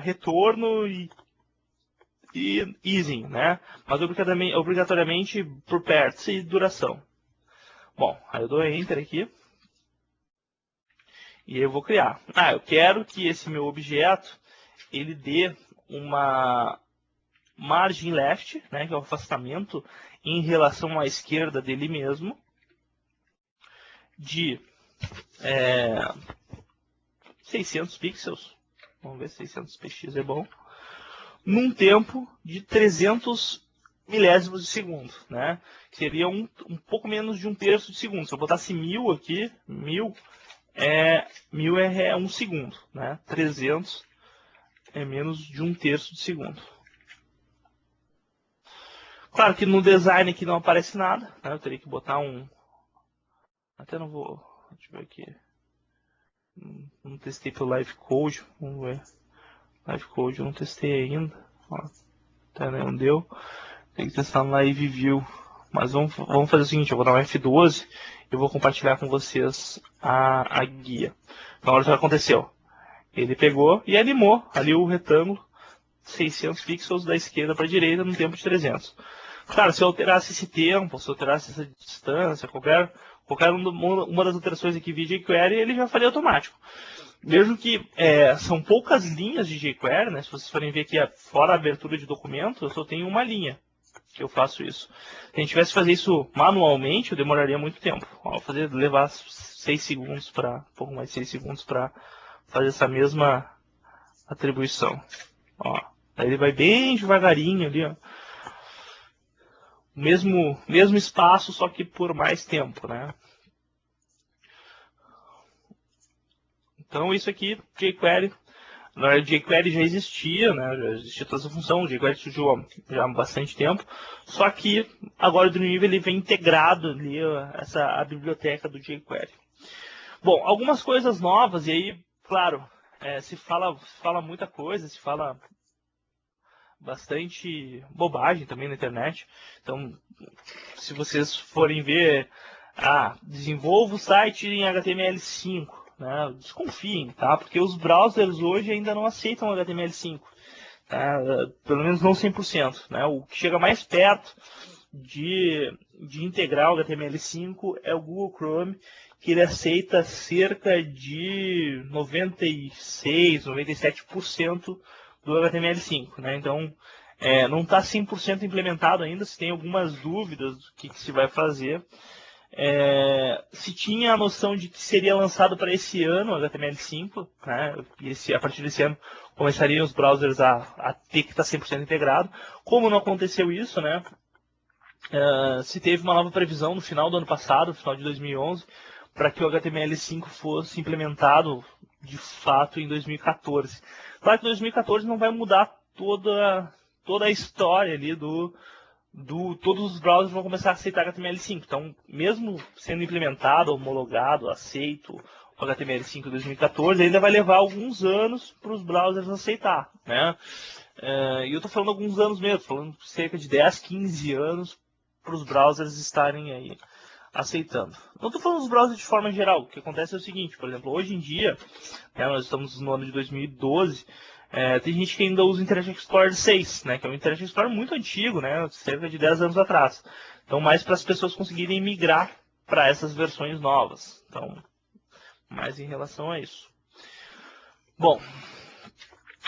retorno e easing, né? Mas obrigatoriamente por perto e duração. Bom, aí eu dou Enter aqui. E aí eu vou criar. Eu quero que esse meu objeto, ele dê uma margin left, né? Que é o afastamento em relação à esquerda dele mesmo, de 600 pixels. Vamos ver se 600 px é bom. Num tempo de 300 milésimos de segundo, né? Seria um pouco menos de um terço de segundo. Se eu botasse 1000 aqui, 1000 é 1 segundo, né? 300 é menos de um terço de segundo. Claro que no design aqui não aparece nada, né? Eu teria que botar até não vou... Deixa eu ver aqui. Não testei pelo Live Code, vamos ver. Live Code eu não testei ainda. Ó, até não deu. Tem que testar no Live View. Mas vamos fazer o seguinte, eu vou dar um F12 e eu vou compartilhar com vocês a guia. Então olha o que aconteceu. Ele pegou e animou ali o retângulo 600 pixels da esquerda para a direita no tempo de 300. Claro, se eu alterasse esse tempo, se eu alterasse essa distância, qualquer uma das alterações aqui via jQuery, ele já faria automático. Vejo que são poucas linhas de jQuery, né? Se vocês forem ver aqui, fora a abertura de documento, eu só tenho uma linha que eu faço isso. Se a gente tivesse que fazer isso manualmente, eu demoraria muito tempo. Levar 6 segundos para, um pouco mais de 6 segundos para fazer essa mesma atribuição. Ó, aí ele vai bem devagarinho ali, ó. Mesmo espaço, só que por mais tempo, né? Então isso aqui, jQuery, na verdade jQuery já existia, né? Já existia toda essa função, o jQuery surgiu já há bastante tempo, só que agora do nível ele vem integrado ali a biblioteca do jQuery. Bom, algumas coisas novas, e aí, claro, se fala muita coisa, se fala bastante bobagem também na internet. Então, se vocês forem ver, desenvolva o site em HTML5, né? Desconfiem, tá? Porque os browsers hoje ainda não aceitam HTML5, tá? Pelo menos não 100%, né? O que chega mais perto de integrar o HTML5 é o Google Chrome, que ele aceita cerca de 96, 97% do HTML5, né? Então, não está 100% implementado ainda, se tem algumas dúvidas do que se vai fazer. Se tinha a noção de que seria lançado para esse ano o HTML5, né? E a partir desse ano começariam os browsers a ter que estar 100% integrado. Como não aconteceu isso, né? Se teve uma nova previsão no final do ano passado, no final de 2011, para que o HTML5 fosse implementado de fato em 2014. Claro que 2014 não vai mudar toda a história ali todos os browsers vão começar a aceitar HTML5. Então, mesmo sendo implementado, homologado, aceito o HTML5 em 2014, ainda vai levar alguns anos para os browsers aceitar, né? E eu estou falando alguns anos mesmo, falando cerca de 10, 15 anos para os browsers estarem aí aceitando. Não estou falando dos browsers de forma geral. O que acontece é o seguinte, por exemplo, hoje em dia, né, nós estamos no ano de 2012, tem gente que ainda usa o Internet Explorer 6, né, que é um Internet Explorer muito antigo, né, cerca de 10 anos atrás. Então, mais para as pessoas conseguirem migrar para essas versões novas. Então, mais em relação a isso. Bom,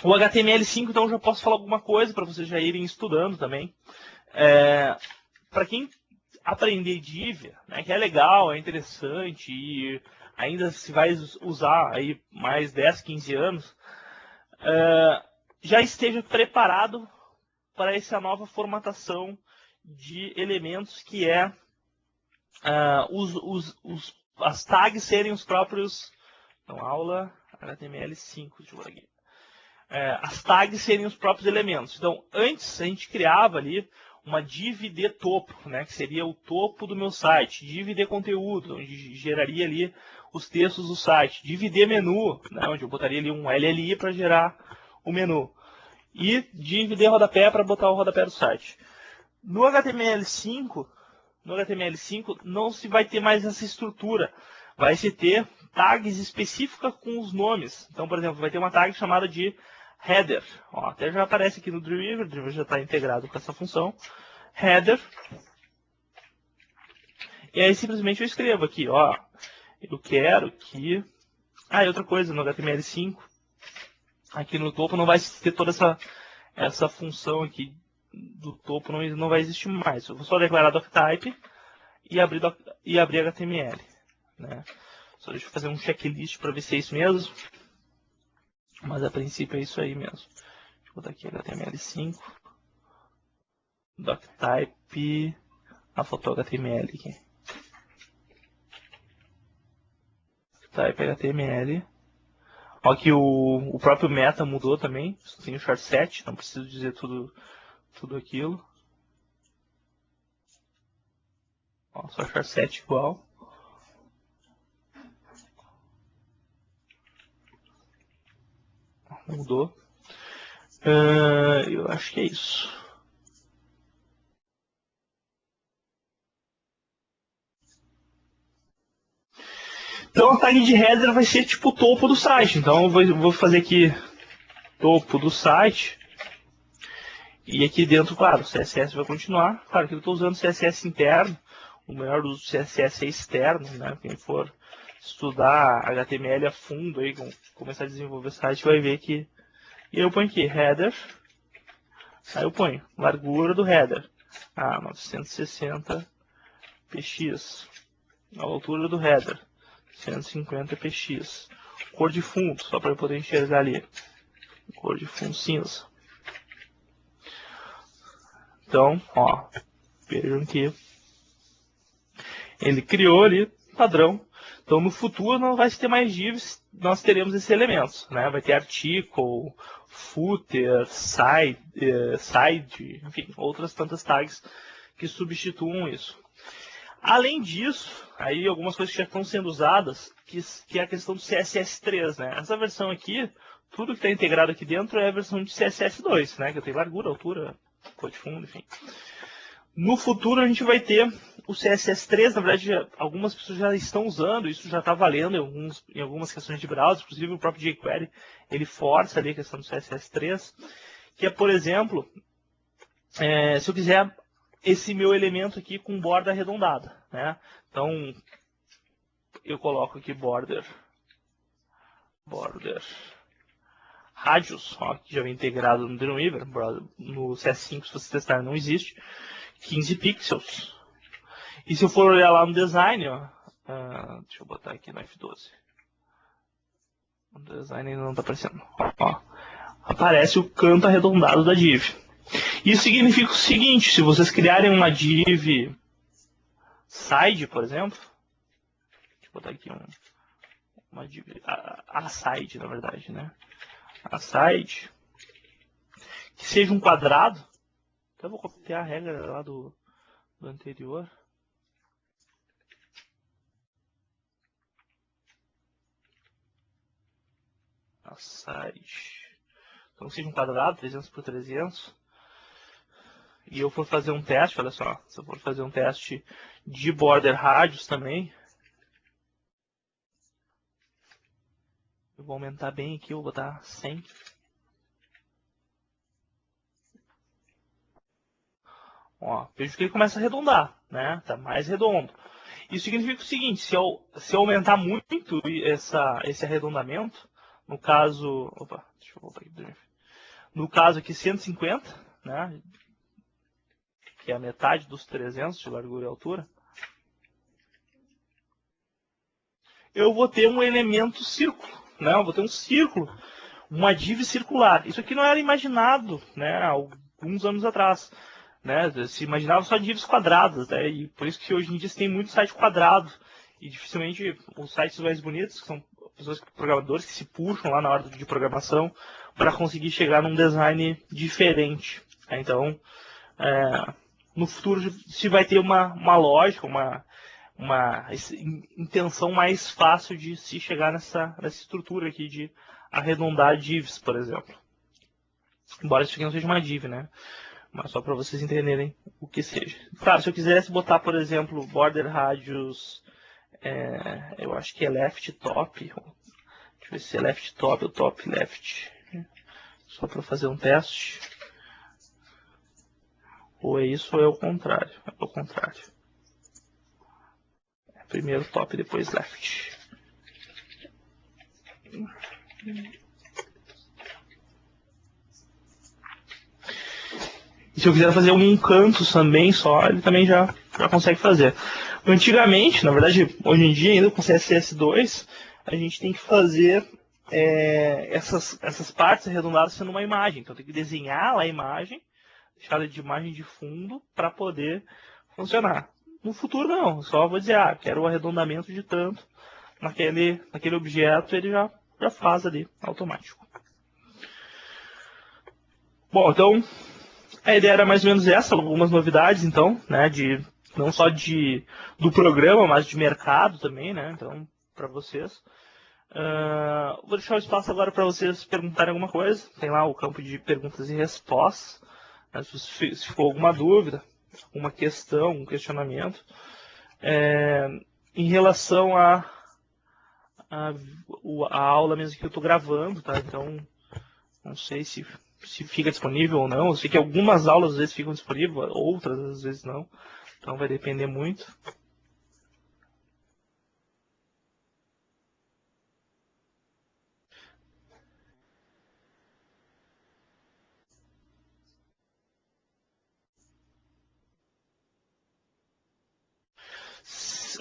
o HTML5, então, já posso falar alguma coisa para vocês já irem estudando também. Para quem aprender Div, né, que é legal, é interessante e ainda se vai usar aí mais 10, 15 anos, já esteja preparado para essa nova formatação de elementos que é as tags serem os próprios. Então, aula HTML5, deixa eu ver aqui. As tags serem os próprios elementos. Então, antes a gente criava ali uma div de topo, né, que seria o topo do meu site, div de conteúdo, onde geraria ali os textos do site, div de menu, né, onde eu botaria ali um LLI para gerar o menu, e div de rodapé para botar o rodapé do site. No HTML5 não se vai ter mais essa estrutura, vai se ter tags específicas com os nomes. Então, por exemplo, vai ter uma tag chamada de header. Ó, até já aparece aqui no Dreamweaver, o Dreamweaver já está integrado com essa função. Header. E aí simplesmente eu escrevo aqui, ó, eu quero que... e outra coisa, no HTML5, aqui no topo não vai ter toda essa função aqui do topo, não vai existir mais. Eu vou só declarar doctype e abrir HTML. Né? Só deixa eu fazer um checklist para ver se é isso mesmo. Mas a princípio é isso aí mesmo. Deixa eu botar aqui HTML5. Doctype. Faltou HTML aqui. Type HTML. Ó, que o próprio meta mudou também. Tem o short set, não preciso dizer tudo aquilo. Ó, só short set igual. Mudou. Eu acho que é isso. Então a tag de header vai ser tipo o topo do site. Então eu vou fazer aqui topo do site. E aqui dentro, claro, o CSS vai continuar. Claro que eu estou usando CSS interno. O melhor uso do CSS é externo, né? Quem for estudar HTML a fundo, aí, começar a desenvolver site, vai ver que... E eu ponho aqui, header. Aí eu ponho largura do header. 960 px. A altura do header. 150 px. Cor de fundo, só para eu poder enxergar ali. Cor de fundo cinza. Então, ó, vejam que ele criou ali padrão. Então, no futuro não vai ter mais divs, nós teremos esses elementos, né? Vai ter article, footer, side, enfim, outras tantas tags que substituam isso. Além disso, aí algumas coisas que já estão sendo usadas, que é a questão do CSS3, né? Essa versão aqui, tudo que está integrado aqui dentro é a versão de CSS2, né? Que tem largura, altura, cor de fundo, enfim. No futuro a gente vai ter o CSS3, na verdade algumas pessoas já estão usando, isso já está valendo em algumas questões de browser, inclusive o próprio jQuery, ele força ali a questão do CSS3, que é, por exemplo, se eu quiser esse meu elemento aqui com borda arredondada, né? Então, eu coloco aqui border radius, ó, que já vem integrado no Dreamweaver, no CS5, se você testar, não existe, 15 pixels. E se eu for olhar lá no design, ó, deixa eu botar aqui no F12. O design ainda não está aparecendo. Ó, aparece o canto arredondado da div. Isso significa o seguinte, se vocês criarem uma div side, por exemplo, deixa eu botar aqui uma div, a side, na verdade, né? A side, que seja um quadrado. Então eu vou copiar a regra lá do anterior. A side. Então seja um quadrado, 300 por 300. e eu for fazer um teste, olha só, se eu for fazer um teste de border radius também, eu vou aumentar bem aqui, eu vou botar 100. Ó, vejo que ele começa a arredondar, né? Tá mais redondo. Isso significa o seguinte, se eu aumentar muito esse arredondamento, no caso, opa, deixa eu voltar aqui. No caso aqui 150, né? Que é a metade dos 300 de largura e altura, eu vou ter um elemento círculo, né? Eu vou ter um círculo, uma div circular. Isso aqui não era imaginado, né? Há alguns anos atrás, né? Se imaginava só divs quadradas, né? E por isso que hoje em dia se tem muito site quadrado e dificilmente os sites mais bonitos, que são pessoas, programadores que se puxam lá na hora de programação para conseguir chegar num design diferente. Né? Então, no futuro se vai ter uma lógica, uma intenção mais fácil de se chegar nessa estrutura aqui de arredondar divs, por exemplo. Embora isso aqui não seja uma div, né? Mas só para vocês entenderem o que seja. Claro, se eu quisesse botar, por exemplo, border radius, eu acho que é left top. Deixa eu ver se é left top ou top left. Só para fazer um teste. Ou é isso ou é o contrário. É o contrário. Primeiro top, depois left. E se eu quiser fazer um canto também só, ele também já consegue fazer. Antigamente, na verdade, hoje em dia, ainda com CSS2, a gente tem que fazer essas partes arredondadas sendo uma imagem. Então tem que desenhar lá a imagem, deixar ela de imagem de fundo para poder funcionar. No futuro não, só vou dizer, quero o arredondamento de tanto naquele objeto, ele já faz ali, automático. Bom, então a ideia era mais ou menos essa, algumas novidades então, né, não só do programa, mas de mercado também, né, então, para vocês. Vou deixar o espaço agora para vocês perguntarem alguma coisa, tem lá o campo de perguntas e respostas, né, se for alguma dúvida, uma questão, um questionamento. Em relação a aula mesmo que eu estou gravando, tá? Então, não sei se fica disponível ou não. Eu sei que algumas aulas às vezes ficam disponíveis, outras às vezes não. Então vai depender muito.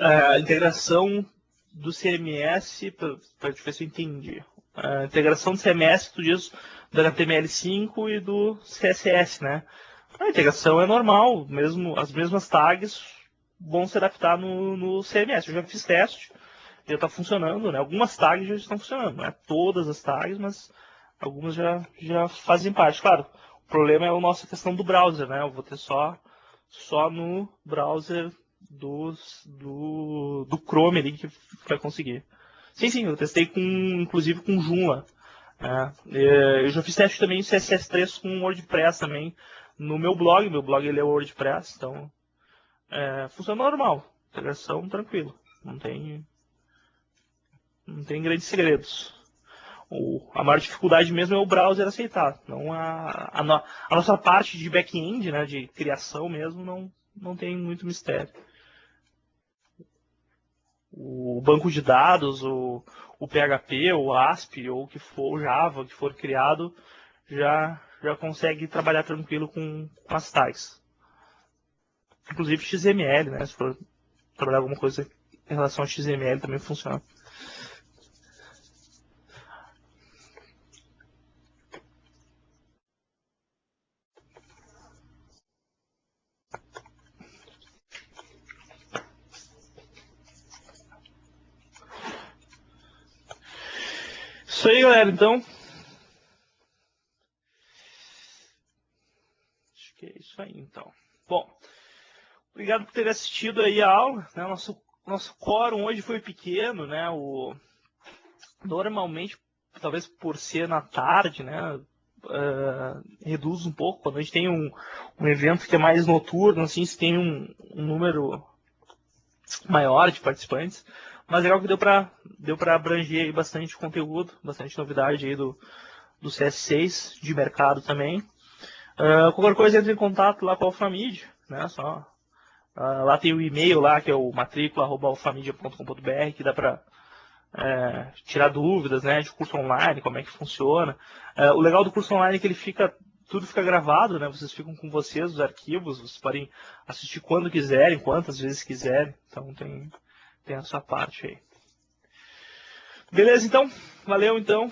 A integração do CMS, para ver se eu entendi. A integração do CMS, tu diz do HTML5 e do CSS, né? A integração é normal, mesmo as mesmas tags vão se adaptar no CMS. Eu já fiz teste, já está funcionando, né? Algumas tags já estão funcionando, não é todas as tags, mas algumas já fazem parte. Claro, o problema é a nossa questão do browser, né? Eu vou ter só no browser do Chrome ali que vai conseguir. Sim, eu testei inclusive com Joomla. Né? Eu já fiz teste também em CSS3 com WordPress também no meu blog ele é WordPress, então funciona normal, integração tranquilo, não tem grandes segredos. A maior dificuldade mesmo é o browser aceitar, não a nossa parte de back-end, né, de criação mesmo, não tem muito mistério. O banco de dados, o PHP, o ASP, ou o que for, o Java, que for criado, já consegue trabalhar tranquilo com as tags. Inclusive XML, né? Se for trabalhar alguma coisa em relação ao XML também funciona. Isso aí, galera, então. Acho que é isso aí, então. Bom, obrigado por ter assistido aí a aula. Né? Nosso quórum hoje foi pequeno, né? Normalmente, talvez por ser na tarde, né? reduz um pouco. Quando a gente tem um evento que é mais noturno, assim, se tem um número maior de participantes. Mas legal que deu para abranger aí bastante conteúdo, bastante novidade aí do CS6, de mercado também. Qualquer coisa, entre em contato lá com a Alfamid, né? Lá tem o e-mail lá, que é o matricula@alfamidia.com.br, que dá para tirar dúvidas, né, de curso online, como é que funciona. O legal do curso online é que tudo fica gravado, né? Vocês ficam com vocês, os arquivos, vocês podem assistir quando quiserem, quantas vezes quiserem. Então tem essa parte aí. Beleza, então. Valeu, então.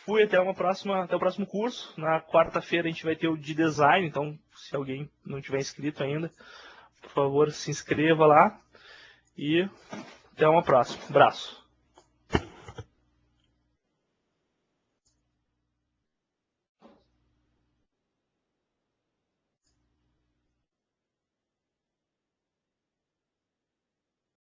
Fui até o próximo curso. Na quarta-feira a gente vai ter o de design, então se alguém não tiver inscrito ainda, por favor, se inscreva lá. E até uma próxima. Abraço.